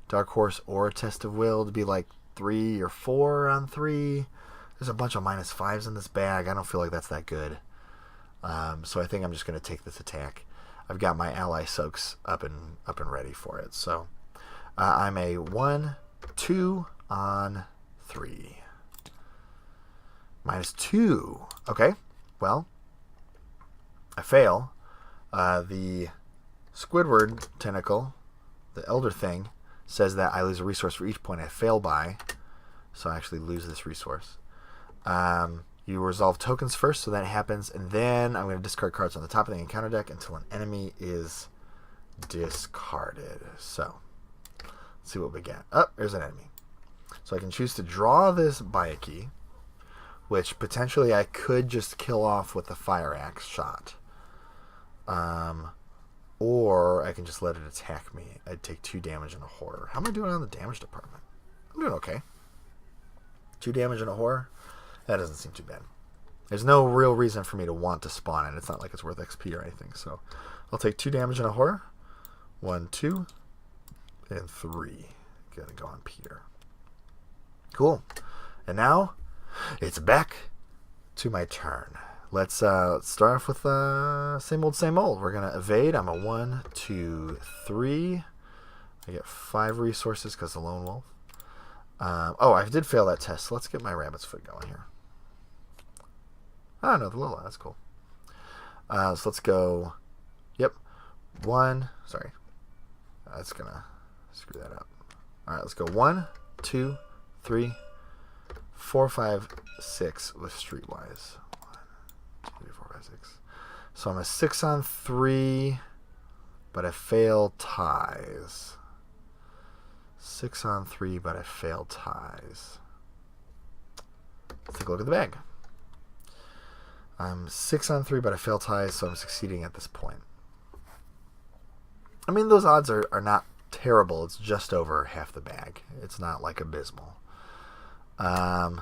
Dark Horse or Test of Will to be like 3 or 4 on 3. There's a bunch of -5s in this bag. I don't feel like that's that good. So I think I'm just going to take this attack. I've got my ally soaks up and ready for it. So I'm a 1, 2 on 3. -2. Okay. Well, I fail. The Squidward tentacle, the Elder thing, says that I lose a resource for each point I fail by. So I actually lose this resource. You resolve tokens first, so that happens, and then I'm going to discard cards on the top of the encounter deck until an enemy is discarded. So, let's see what we get. Oh, there's an enemy. So I can choose to draw this baguette, which potentially I could just kill off with the fire axe shot. Or I can just let it attack me. I'd take 2 damage and a horror. How am I doing on the damage department? I'm doing okay. 2 damage and a horror? That doesn't seem too bad. There's no real reason for me to want to spawn it. It's not like it's worth XP or anything. So I'll take 2 damage and a horror. 1, 2, and 3. Gonna go on Peter. Cool. And now it's back to my turn. Let's start off with same old, same old. We're gonna evade. I'm a 1, 2, 3. I get 5 resources because the lone wolf. Oh, I did fail that test. So let's get my rabbit's foot going here. Oh, no, the Lola. That's cool. So let's go. Yep. 1. Sorry. That's going to screw that up. All right, let's go 1, 2, 3, 4, 5, 6 with Streetwise. 1, 2, 3, 4, 5, 6. So I'm a 6 on 3, but I fail ties. 6 on 3, but I failed ties. Let's take a look at the bag. I'm 6 on 3, but I failed ties, so I'm succeeding at this point. I mean, those odds are not terrible. It's just over half the bag. It's not like abysmal. But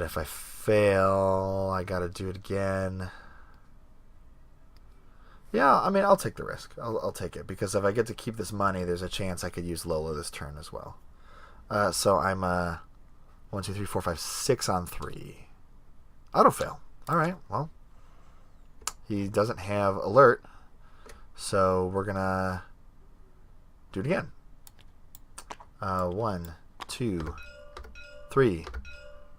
if I fail, I got to do it again. Yeah, I mean, I'll take the risk. I'll take it, because if I get to keep this money, there's a chance I could use Lola this turn as well. So I'm 1, 2, 3, 4, 5, 6 on 3. Auto fail. All right, well, he doesn't have alert, so we're going to do it again. 1, 2, 3,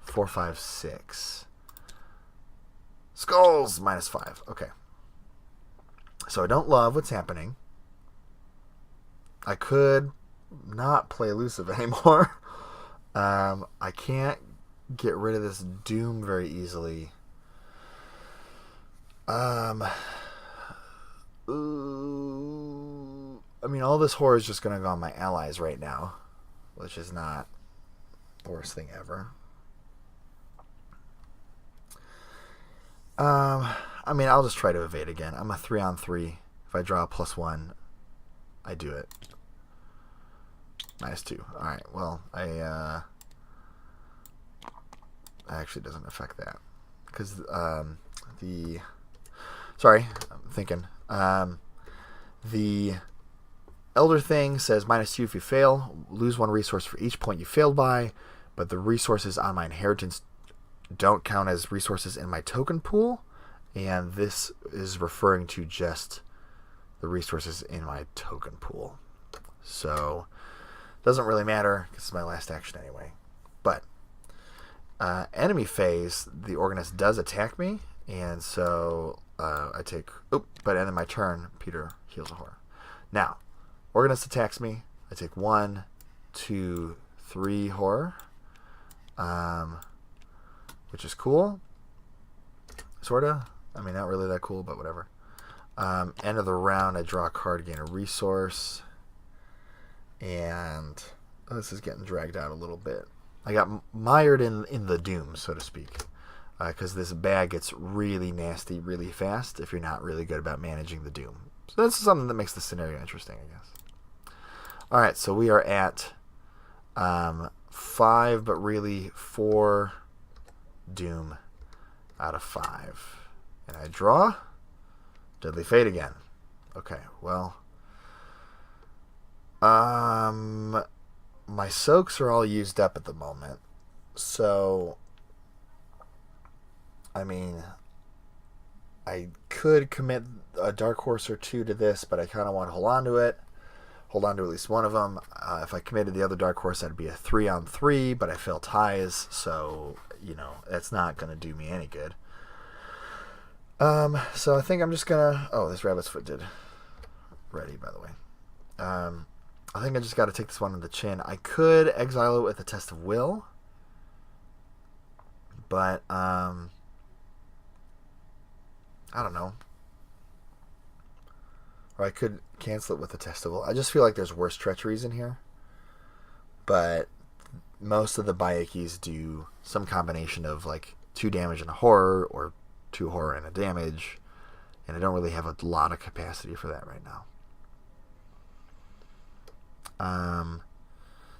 4, 5, 6. Skulls, -5. Okay. So I don't love what's happening. I could not play Elusive anymore. I can't get rid of this Doom very easily. I mean, all this horror is just going to go on my allies right now, which is not the worst thing ever. I mean, I'll just try to evade again. I'm a 3 on 3. If I draw a +1, I do it. -2. All right. Well, actually doesn't affect that because sorry, I'm thinking. The Elder thing says -2 if you fail. Lose 1 resource for each point you failed by, but the resources on my inheritance don't count as resources in my token pool. And this is referring to just the resources in my token pool. So, doesn't really matter because it's my last action anyway. But, enemy phase, the organist does attack me. And so, I take... Oop, but end of my turn, Peter heals a horror. Now, organist attacks me. I take 1, 2, 3 horror. Which is cool. Sorta. I mean, not really that cool, but whatever. End of the round, I draw a card, gain a resource. And this is getting dragged out a little bit. I got mired in the doom, so to speak, because this bag gets really nasty really fast if you're not really good about managing the doom. So that's something that makes the scenario interesting, I guess. All right, so we are at 5, but really 4 doom out of 5. And I draw Deadly Fate again. Okay, well, my soaks are all used up at the moment, so I mean, I could commit a dark horse or 2 to this, but I kind of want to hold on to it. Hold on to at least one of them. If I committed the other dark horse, that'd be a 3-on-3, but I fail ties, so, you know, that's not going to do me any good. So I think I'm just going to... Oh, this rabbit's foot did. Ready, by the way. I think I just got to take this one on the chin. I could exile it with a test of will, but, I don't know. Or I could cancel it with a test of will. I just feel like there's worse treacheries in here. But most of the Bayekis do some combination of like 2 damage and a horror, or 2 horror and a damage. And I don't really have a lot of capacity for that right now.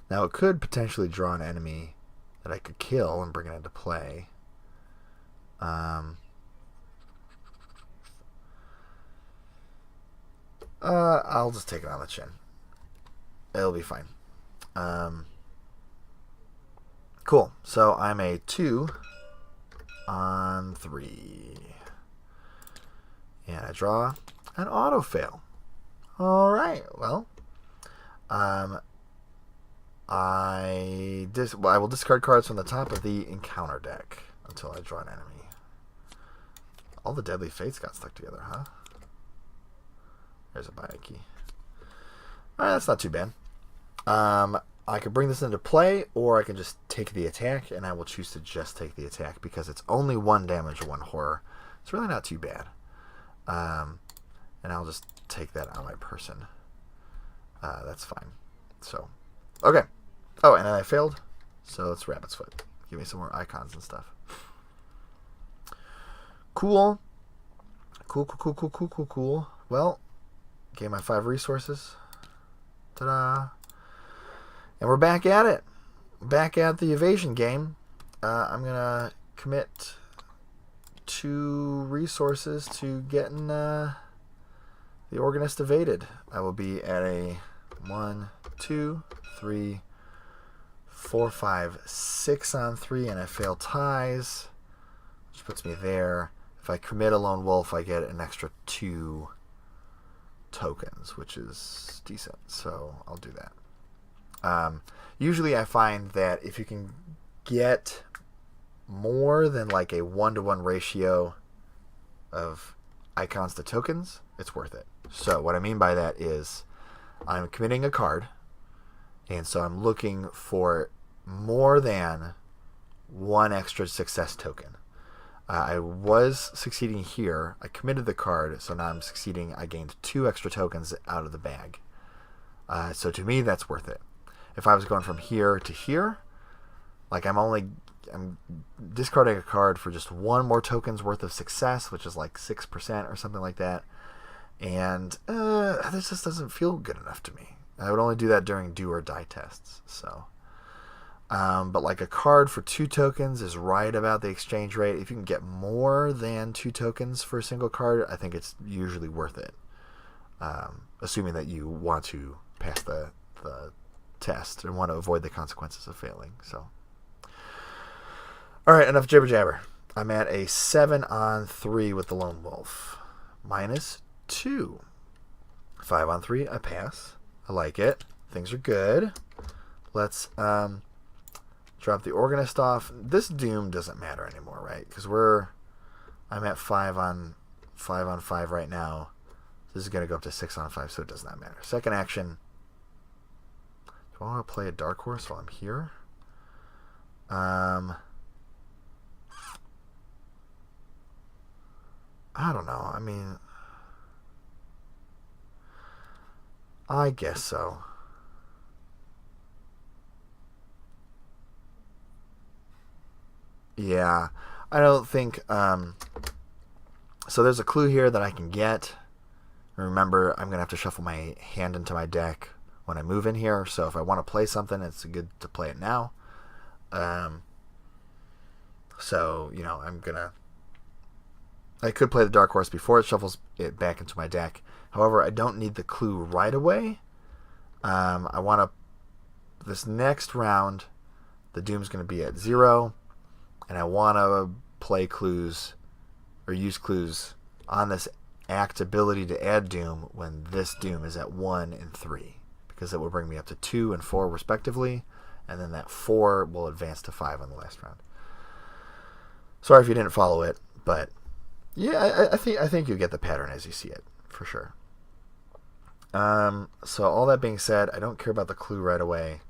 Now it could potentially draw an enemy that I could kill and bring it into play. I'll just take it on the chin. It'll be fine. Cool. So I'm a 2 on 3. And I draw an auto fail. Alright, well. I will discard cards from the top of the encounter deck until I draw an enemy. All the Deadly Fates got stuck together, huh? There's a Bayeki. Alright, that's not too bad. I could bring this into play, or I can just take the attack, and I will choose to just take the attack because it's only 1 damage or 1 horror. It's really not too bad. And I'll just take that on my person. That's fine. So, okay. Oh, and then I failed. So it's Rabbit's Foot. Give me some more icons and stuff. Cool. Cool. Well, gave my 5 resources. Ta-da. And we're back at it. Back at the evasion game. I'm going to commit 2 resources to getting the organist evaded. I will be at a 1, 2, 3, 4, 5, 6 on 3, and I fail ties, which puts me there. If I commit a lone wolf, I get an extra 2 tokens, which is decent, so I'll do that. Usually I find that if you can get more than like a 1-to-1 ratio of icons to tokens, it's worth it. So what I mean by that is I'm committing a card, and so I'm looking for more than 1 extra success token. I was succeeding here. I committed the card, so now I'm succeeding. I gained 2 extra tokens out of the bag. So to me, that's worth it. If I was going from here to here, like I'm discarding a card for just 1 more token's worth of success, which is like 6% or something like that. And this just doesn't feel good enough to me. I would only do that during do or die tests. So, but like a card for 2 tokens is right about the exchange rate. If you can get more than 2 tokens for a single card, I think it's usually worth it. Assuming that you want to pass the test and want to avoid the consequences of failing. So, all right, enough jibber jabber. I'm at a 7 on 3 with the lone wolf. -2. 5 on 3, I pass. I like it. Things are good. Let's drop the organist off. This doom doesn't matter anymore, right? Because I'm at 5 on 5 right now. This is going to go up to 6 on 5, so it does not matter. Second action. Do I want to play a dark horse while I'm here? I don't know. I mean, I guess so. Yeah, I don't think... so there's a clue here that I can get. Remember, I'm going to have to shuffle my hand into my deck when I move in here. So if I want to play something, it's good to play it now. So, you know, I could play the Dark Horse before it shuffles it back into my deck. However, I don't need the clue right away. I want to... This next round, the Doom's going to be at 0. And I want to play clues or use clues on this act ability to add Doom when this Doom is at 1 and 3. Because it will bring me up to 2 and 4 respectively. And then that 4 will advance to 5 on the last round. Sorry if you didn't follow it, but yeah, I think you get the pattern as you see it, for sure. So all that being said, I don't care about the clue right away.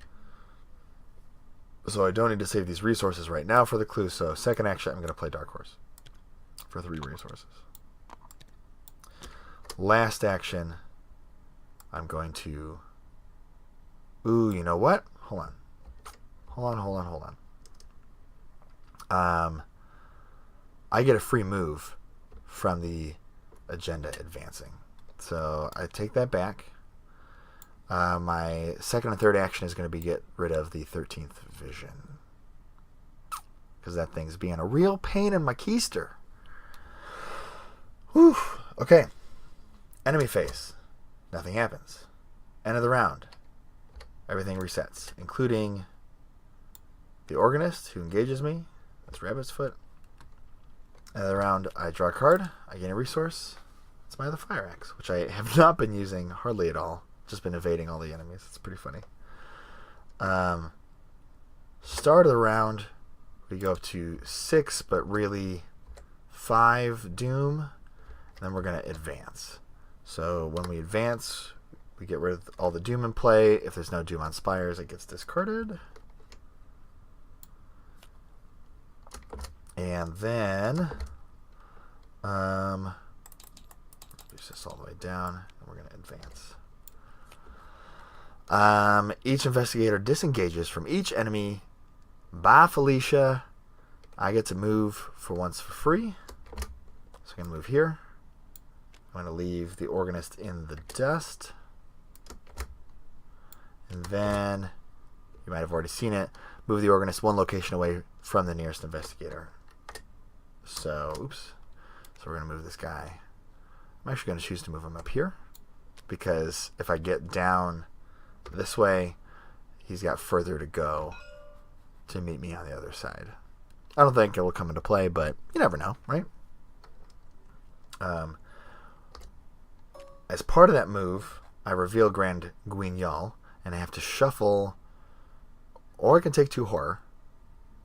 So I don't need to save these resources right now for the clue. So second action, I'm going to play Dark Horse for 3 resources. Last action, I'm going to... Ooh, you know what? Hold on. I get a free move from the agenda advancing. So I take that back. My second and third action is going to be get rid of the 13th vision. Because that thing's being a real pain in my keister. Whew. Okay. Enemy face. Nothing happens. End of the round. Everything resets, including the organist who engages me. That's Rabbit's Foot. End of the round, I draw a card. I gain a resource. It's my other fire axe, which I have not been using hardly at all. Just been evading all the enemies. It's pretty funny. Start of the round, we go up to 6, but really 5 Doom. And then we're going to advance. So when we advance, we get rid of all the Doom in play. If there's no Doom on Spires, it gets discarded. And then, reduce this all the way down, and we're going to advance. Each investigator disengages from each enemy. Bye, Felicia. I get to move for once for free. So I'm going to move here. I'm going to leave the organist in the dust. And then, you might have already seen it, move the organist 1 location away from the nearest investigator. So, oops. So we're going to move this guy. I'm actually going to choose to move him up here. Because if I get down this way, he's got further to go to meet me on the other side. I don't think it will come into play, but you never know, right? As part of that move, I reveal Grand Guignol, and I have to shuffle, or I can take 2 horror.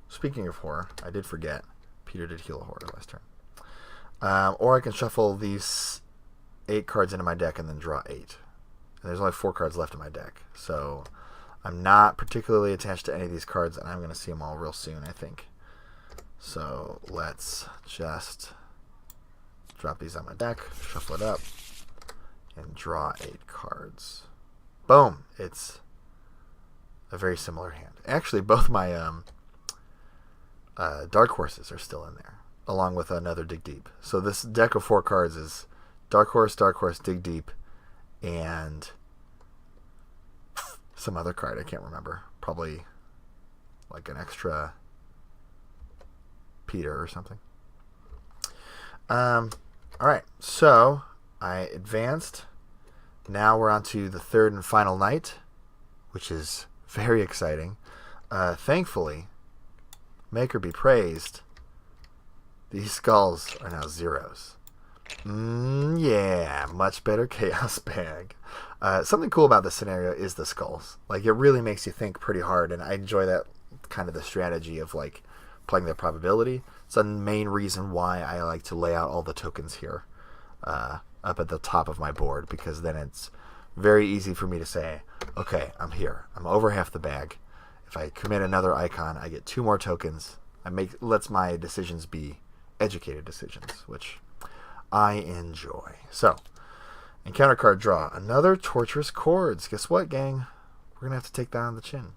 Speaking of horror, I did forget. Peter did heal a horror last turn. Or I can shuffle these 8 cards into my deck and then draw 8. And there's only 4 cards left in my deck. So I'm not particularly attached to any of these cards, and I'm going to see them all real soon, I think. So let's just drop these on my deck, shuffle it up, and draw 8 cards. Boom! It's a very similar hand. Actually, both my Dark Horses are still in there, along with another Dig Deep. So this deck of 4 cards is Dark Horse, Dig Deep, and some other card I can't remember. Probably like an extra Peter or something. Alright, so I advanced. Now we're on to the 3rd and final night, which is very exciting. Thankfully, Maker be praised, these skulls are now 0s. Yeah, much better chaos bag. Something cool about this scenario is the skulls. Like, it really makes you think pretty hard, and I enjoy that kind of the strategy of, like, playing the probability. It's the main reason why I like to lay out all the tokens here up at the top of my board, because then it's very easy for me to say, okay, I'm here. I'm over half the bag. If I commit another icon, I get 2 more tokens. Lets my decisions be educated decisions, which I enjoy. So, encounter card draw. Another Torturous Chords. Guess what, gang? We're going to have to take that on the chin.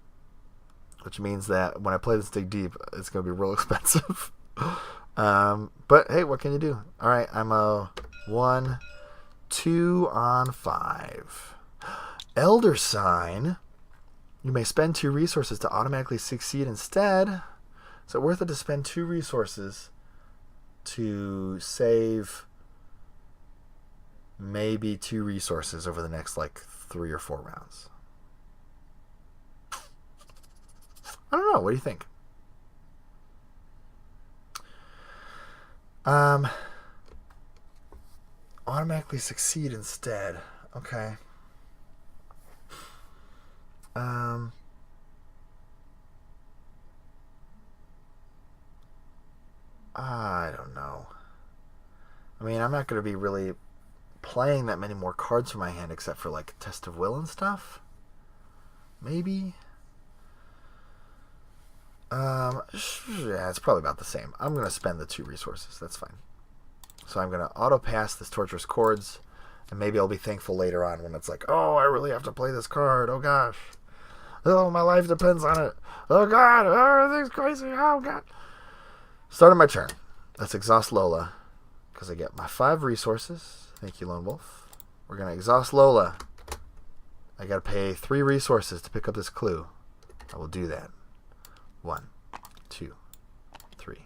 which means that when I play this Dig Deep, it's going to be real expensive. But hey, what can you do? All right, I'm a 1, 2 on 5. Elder Sign. You may spend 2 resources to automatically succeed instead. Is it worth it to spend 2 resources to save maybe 2 resources over the next like 3 or 4 rounds? I don't know. What do you think? Automatically succeed instead. Okay. I don't know. I mean, I'm not going to be really playing that many more cards from my hand except for like Test of Will and stuff. Maybe. Yeah, it's probably about the same. I'm going to spend the 2 resources. That's fine. So I'm going to auto-pass this Torturous Chords, and maybe I'll be thankful later on when it's like, oh, I really have to play this card. Oh, gosh. Oh, my life depends on it. Oh, God. Oh, everything's crazy. Oh, God. Starting my turn. Let's exhaust Lola, because I get my 5 resources. Thank you, Lone Wolf. We're going to exhaust Lola. I got to pay 3 resources to pick up this clue. I will do that. 1, 2, 3.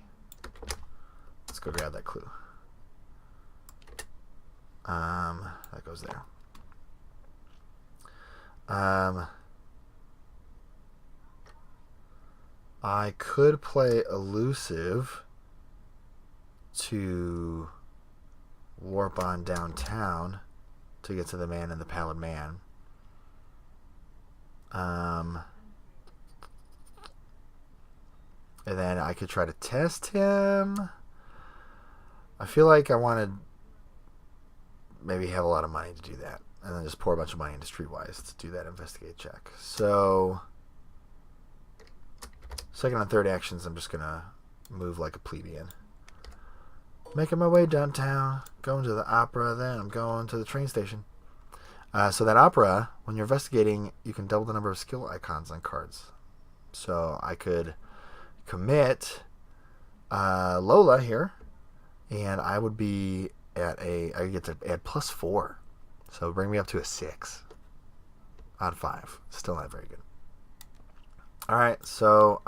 Let's go grab that clue. That goes there. I could play Elusive to warp on downtown to get to the man in the Pallid Man. And then I could try to test him. I feel like I want to maybe have a lot of money to do that. And then just pour a bunch of money into Streetwise to do that investigate check. So, second and third actions, I'm just going to move like a plebeian. Making my way downtown, going to the opera, then I'm going to the train station. So that opera, when you're investigating, you can double the number of skill icons on cards. So I could commit Lola here, and I would be at I get to add +4. So bring me up to a 6 out of 5. Still not very good. Alright, so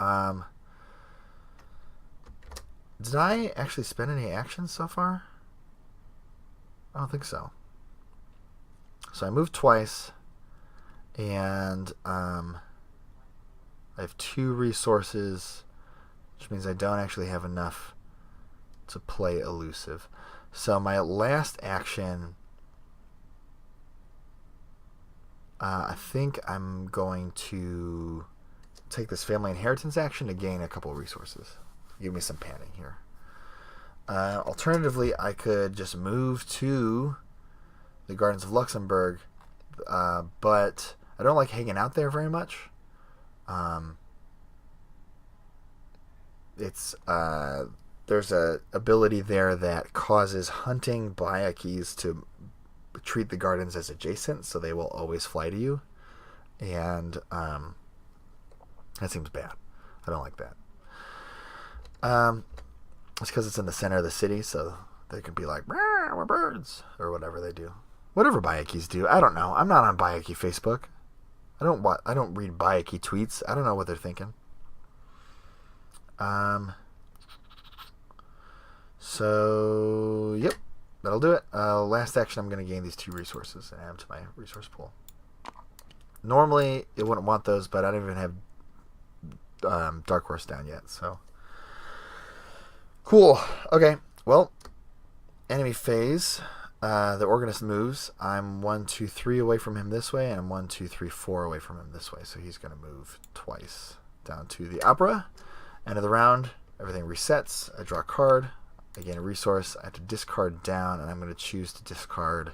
did I actually spend any actions so far? I don't think so. So I moved twice, and I have 2 resources, which means I don't actually have enough to play Elusive. So my last action, I think I'm going to take this family inheritance action to gain a couple of resources. Give me some padding here. Alternatively, I could just move to the Gardens of Luxembourg, but I don't like hanging out there very much. There's a ability there that causes hunting Bayekis to treat the gardens as adjacent, so they will always fly to you, and that seems bad. I don't like that. It's because it's in the center of the city, so they can be like, we're birds, or whatever they do. Whatever Bayekis do. I don't know. I'm not on Bayeki Facebook. I don't read Bayeki tweets. I don't know what they're thinking. So, yep. That'll do it. Last action, I'm going to gain these 2 resources and add them to my resource pool. Normally, it wouldn't want those, but I don't even have Dark Horse down yet, so. Cool. Okay. Well, enemy phase. The organist moves. I'm 1, 2, 3 away from him this way, and I'm 1, 2, 3, 4 away from him this way. So he's going to move twice down to the opera. End of the round. Everything resets. I draw a card. I gain a resource. I have to discard down, and I'm going to choose to discard,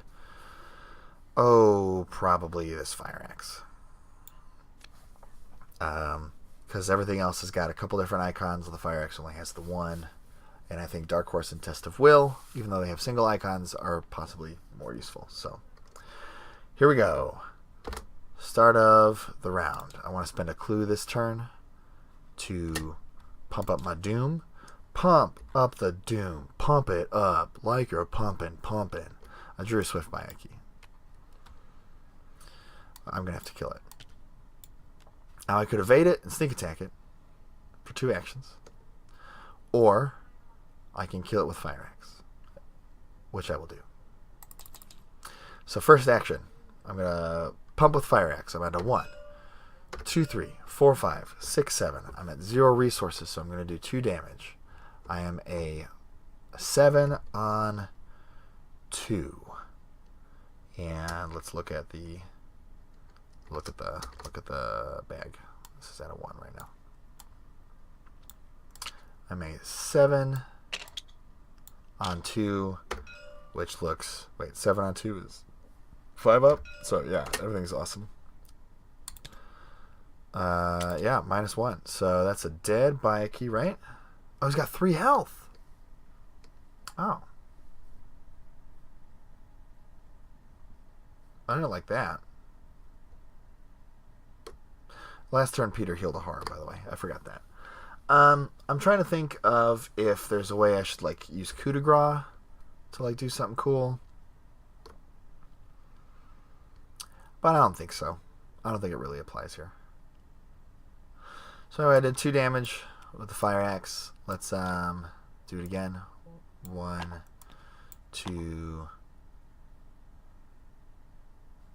probably this Fire Axe. Because everything else has got a couple different icons. The Fire Axe only has the 1. And I think Dark Horse and Test of Will, even though they have single icons, are possibly more useful. So, here we go. Start of the round. I want to spend a clue this turn. to pump up my doom. Pump up the doom. Pump it up like you're pumping. I drew a Swift baguette. I'm going to have to kill it. Now I could evade it and sneak attack it for 2 actions. Or I can kill it with Fire Axe, which I will do. So first action, I'm going to pump with Fire Axe. I'm at a 1, 2, 3, 4, 5, 6, 7. I'm at 0 resources, so I'm going to do 2 damage. I am a 7 on 2. And let's look at the bag. This is at a 1 right now. I'm a 7 on 2, which looks, wait, 7 on 2 is 5 up. So yeah, everything's awesome. Yeah, -1. So that's a dead baguette, right? Oh, he's got 3 health. Oh. I didn't like that. Last turn, Peter healed a horror, by the way. I forgot that. I'm trying to think of if there's a way I should, like, use coup de grace to, like, do something cool. But I don't think so. I don't think it really applies here. So I did 2 damage with the Fire Axe. Let's do it again. 1, 2.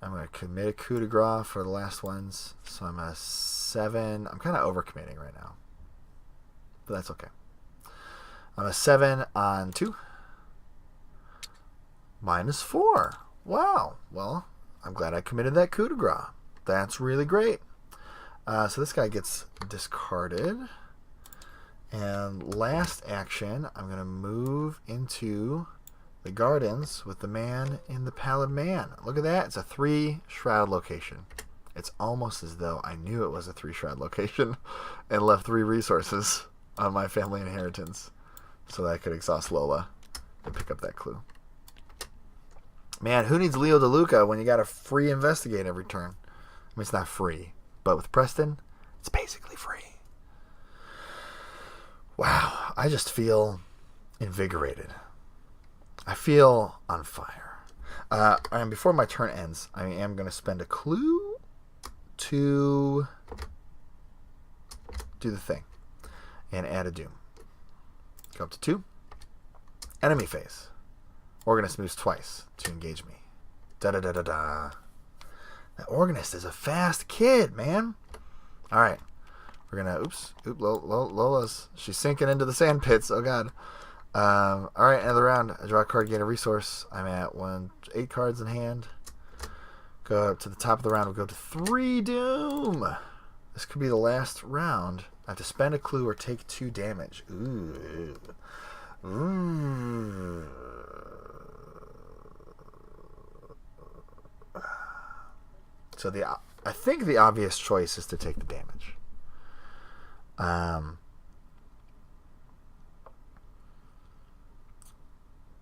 I'm going to commit a coup de grace for the last ones. So I'm a 7. I'm kind of overcommitting right now, but that's okay. I'm a 7 on 2. -4. Wow. Well, I'm glad I committed that coup de grace. That's really great. So this guy gets discarded. And last action, I'm going to move into the gardens with the man in the pallid man. Look at that. It's a 3 shroud location. It's almost as though I knew it was a 3 shroud location and left 3 resources on my family inheritance so that I could exhaust Lola and pick up that clue. Man, who needs Leo DeLuca when you got a free investigate every turn? I mean, it's not free, but with Preston, it's basically free. Wow, I just feel invigorated. I feel on fire. And before my turn ends, I am going to spend a clue to do the thing and add a doom. Go up to 2. Enemy phase. Organist moves twice to engage me. Da-da-da-da-da. That Organist is a fast kid, man. All right. We're going to... Lola's... She's sinking into the sand pits. Oh, God. All right, another round. I draw a card, gain a resource. I'm at 8 cards in hand. Go up to the top of the round. We'll go to 3 doom. This could be the last round. I have to spend a clue or take 2 damage. Ooh. Ooh. So I think the obvious choice is to take the damage.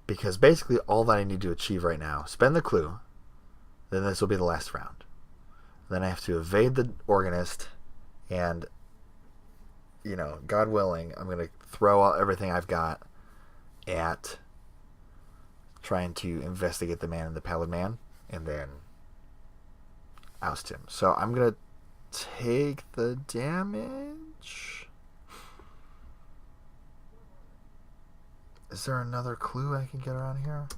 Because basically all that I need to achieve right now, spend the clue, then this will be the last round. Then I have to evade the Organist, and, you know, God willing, I'm going to throw everything I've got at trying to investigate the man in the pallid man, and then oust him. So I'm going to take the damage. Is there another clue I can get around here?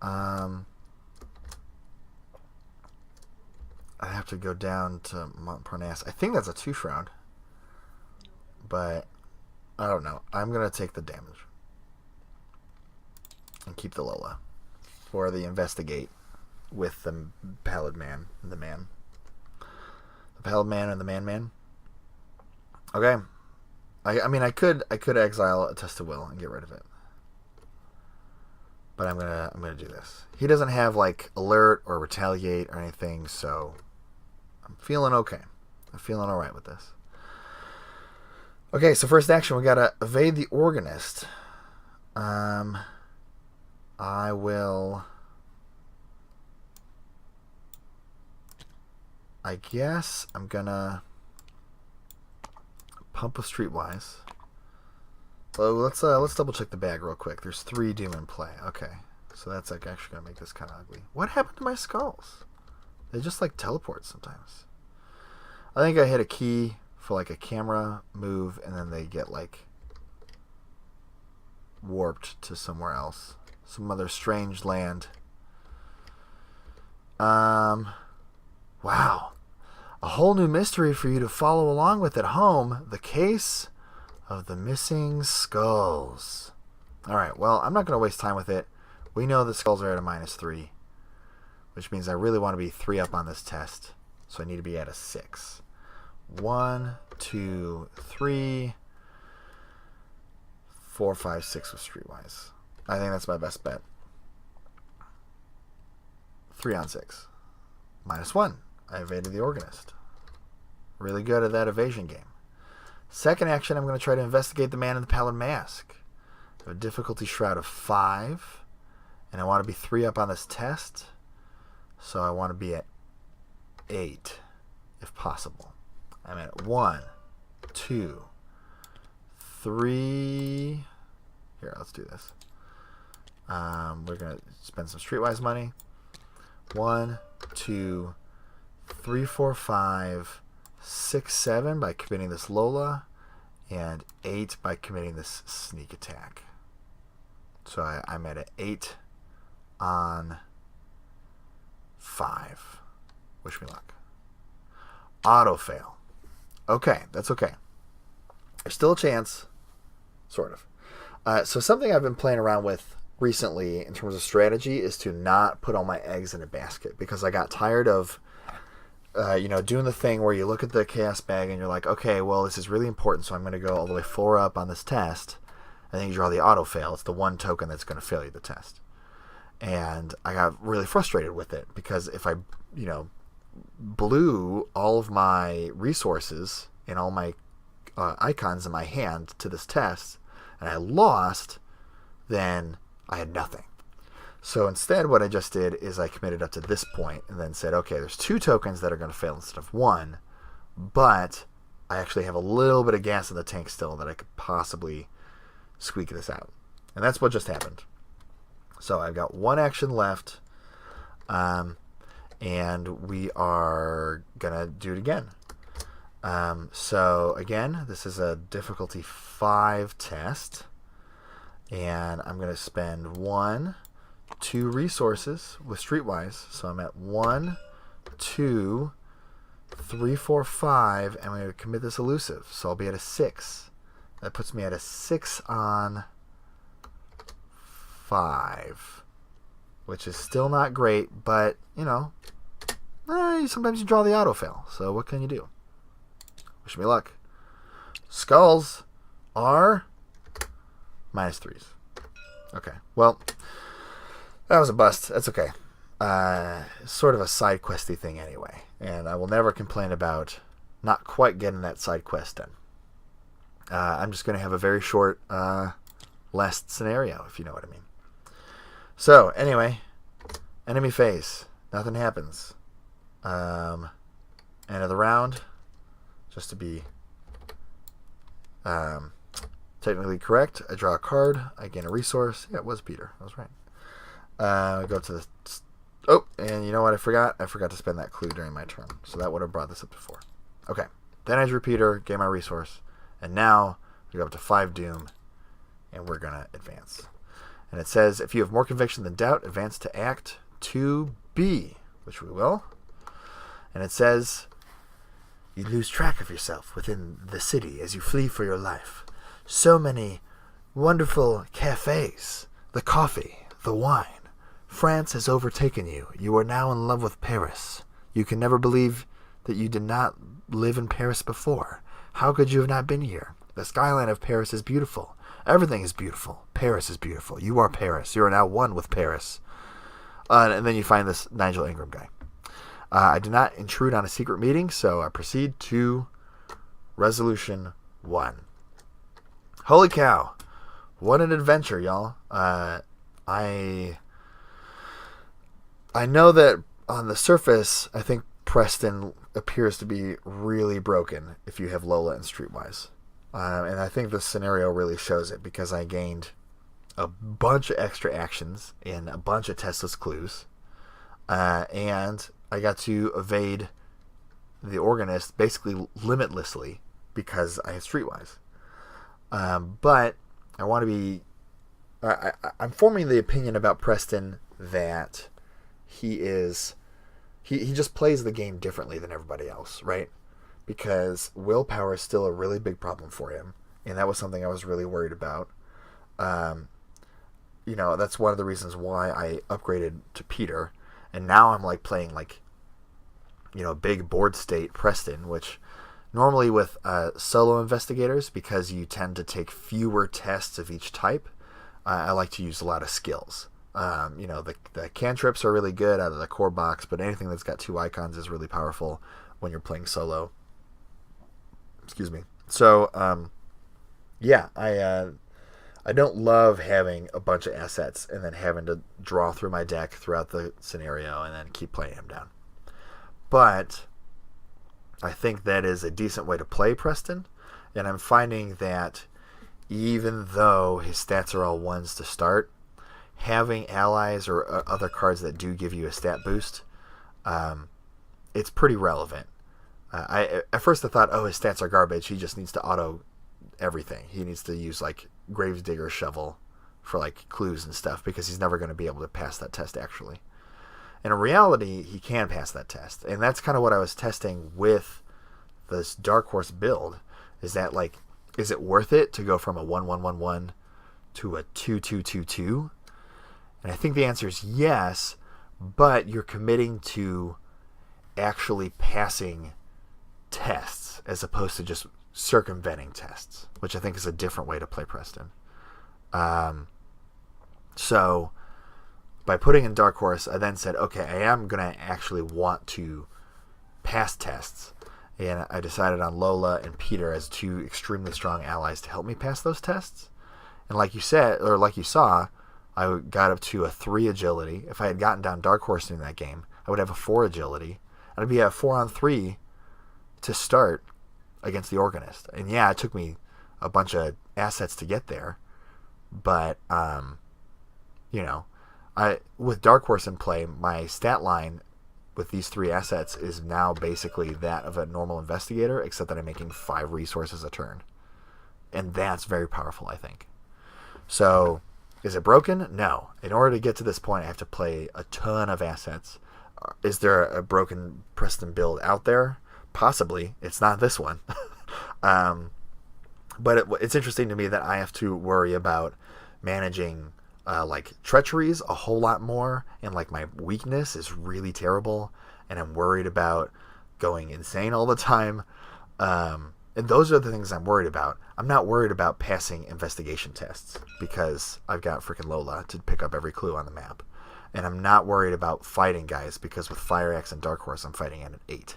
I have to go down to Montparnasse. I think that's a 2 shroud. But I don't know. I'm going to take the damage. And keep the Lola for the investigate with the pallid man and the man. The pallid man and the man. Okay. I mean, I could exile a test of will and get rid of it, but I'm gonna do this. He doesn't have like alert or retaliate or anything, so I'm feeling okay. I'm feeling all right with this. Okay, so first action, we gotta evade the Organist. I guess I'm gonna pump with Streetwise. So let's double check the bag real quick. There's 3 doom in play. Okay, so that's like actually gonna make this kind of ugly. What happened to my skulls? They just like teleport sometimes. I think I hit a key for like a camera move, and then they get like warped to somewhere else, some other strange land. Wow, a whole new mystery for you to follow along with at home: the case of the missing skulls. All right, well, I'm not going to waste time with it. We know the skulls are at a -3, which means I really want to be 3 up on this test, so I need to be at a 6. 1, 2, 3, 4, 5, 6 with Streetwise. I think that's my best bet. 3 on 6. -1. I evaded the organist. Really good at that evasion game. Second action, I'm going to try to investigate the man in the pallid mask. I have a difficulty shroud of 5, and I want to be 3 up on this test, so I want to be at 8, if possible. I'm at 1, 2, 3. Here, let's do this. We're going to spend some Streetwise money. 1, 2, 3, 4, 5, 6, 7 by committing this Lola, and 8 by committing this sneak attack. So I'm at an 8 on 5. Wish me luck. Auto fail. Okay, that's okay. There's still a chance, sort of. So something I've been playing around with recently in terms of strategy is to not put all my eggs in a basket, because I got tired of doing the thing where you look at the chaos bag and you're like, okay, well, this is really important, so I'm going to go all the way 4 up on this test, and then you draw the auto fail. It's the one token that's going to fail you the test. And I got really frustrated with it, because if I, blew all of my resources and all my icons in my hand to this test, and I lost, then I had nothing. So instead, what I just did is I committed up to this point and then said, okay, there's 2 tokens that are going to fail instead of 1, but I actually have a little bit of gas in the tank still that I could possibly squeak this out. And that's what just happened. So I've got 1 action left, and we are going to do it again. So again, this is a difficulty 5 test, and I'm going to spend 1, 2 resources with Streetwise. So I'm at 1, 2, 3, 4, 5, and I'm going to commit this Elusive. So I'll be at a 6. That puts me at a 6 on 5, which is still not great, but, sometimes you draw the auto fail. So what can you do? Wish me luck. Skulls are -3s. Okay, well, that was a bust. That's okay. Sort of a side questy thing anyway, and I will never complain about not quite getting that side quest done. I'm just going to have a very short last scenario, if you know what I mean. So, anyway, enemy phase. Nothing happens. End of the round, just to be technically correct, I draw a card, I gain a resource. Yeah, it was Peter. I was right. I go to the... Oh, and you know what I forgot? I forgot to spend that clue during my turn. So that would have brought this up to 4. Okay. Then I drew Peter, gain my resource. And now we go up to 5 Doom, and we're going to advance. And it says, if you have more conviction than doubt, advance to Act 2B, which we will. And it says, you lose track of yourself within the city as you flee for your life. So many wonderful cafes, the coffee, the wine. France has overtaken you. You are now in love with Paris. You can never believe that you did not live in Paris before. How could you have not been here? The skyline of Paris is beautiful. Everything is beautiful. Paris is beautiful. You are Paris. You are now one with Paris. And then you find this Nigel Ingram guy. I did not intrude on a secret meeting, so I proceed to Resolution 1. Holy cow. What an adventure, y'all. I know that on the surface, I think Preston appears to be really broken if you have Lola and Streetwise. And I think this scenario really shows it because I gained a bunch of extra actions and a bunch of testless clues. And I got to evade the organist basically limitlessly because I had Streetwise. But I want to be... I'm forming the opinion about Preston that he just plays the game differently than everybody else, right? Because willpower is still a really big problem for him, and that was something I was really worried about. That's one of the reasons why I upgraded to Peter, and now I'm like playing like, big board state Preston, which normally with solo investigators, because you tend to take fewer tests of each type, I like to use a lot of skills. The cantrips are really good out of the core box, but anything that's got 2 icons is really powerful when you're playing solo. Excuse me. So, I don't love having a bunch of assets and then having to draw through my deck throughout the scenario and then keep playing him down. But I think that is a decent way to play Preston, and I'm finding that even though his stats are all 1s to start, having allies or other cards that do give you a stat boost, it's pretty relevant. At first I thought, his stats are garbage. He just needs to auto everything. He needs to use like Gravedigger Shovel for like clues and stuff because he's never going to be able to pass that test actually. And in reality, he can pass that test. And that's kind of what I was testing with this Dark Horse build. Is that like, is it worth it to go from a 1-1-1-1 to a 2-2-2-2? And I think the answer is yes, but you're committing to actually passing tests as opposed to just circumventing tests, which I think is a different way to play Preston. So by putting in Dark Horse, I then said, okay, I am going to actually want to pass tests. And I decided on Lola and Peter as 2 extremely strong allies to help me pass those tests. And like you said, or like you saw, I got up to a 3 agility. If I had gotten down Dark Horse in that game, I would have a 4 agility. I'd be at 4-on-3 to start against the organist. And yeah, it took me a bunch of assets to get there. But, with Dark Horse in play, my stat line with these 3 assets is now basically that of a normal investigator, except that I'm making 5 resources a turn. And that's very powerful, I think. So, is it broken? No. In order to get to this point, I have to play a ton of assets. Is there a broken Preston build out there? Possibly. It's not this one. But it's interesting to me that I have to worry about managing like treacheries a whole lot more, and like my weakness is really terrible, and I'm worried about going insane all the time. And those are the things I'm worried about. I'm not worried about passing investigation tests because I've got freaking Lola to pick up every clue on the map. And I'm not worried about fighting guys because with Fire Axe and Dark Horse I'm fighting at an 8.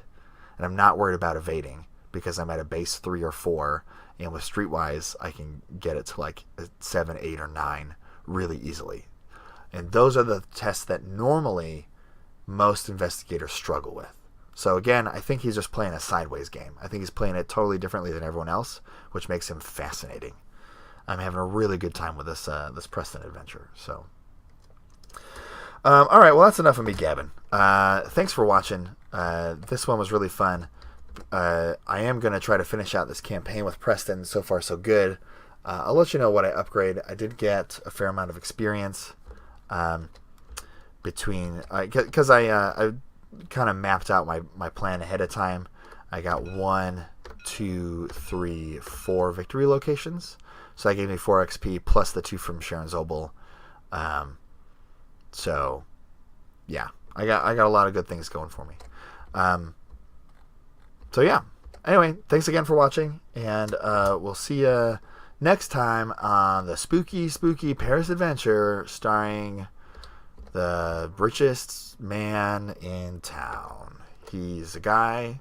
And I'm not worried about evading because I'm at a base 3 or 4, and with Streetwise I can get it to like a 7, 8, or 9 really easily. And those are the tests that normally most investigators struggle with. So again, I think he's just playing a sideways game. I think he's playing it totally differently than everyone else, which makes him fascinating. I'm having a really good time with this Preston adventure. So, all right, well, that's enough of me gabbing. Thanks for watching. This one was really fun. I am going to try to finish out this campaign with Preston. So far, so good. I'll let you know what I upgrade. I did get a fair amount of experience because I kind of mapped out my plan ahead of time. I got 1, 2, 3, 4 victory locations. So that gave me 4 XP plus the 2 from Sharon Zobel. So yeah, I got a lot of good things going for me. So yeah. Anyway, thanks again for watching, and we'll see you next time on the spooky Paris adventure starring the richest man in town. He's a guy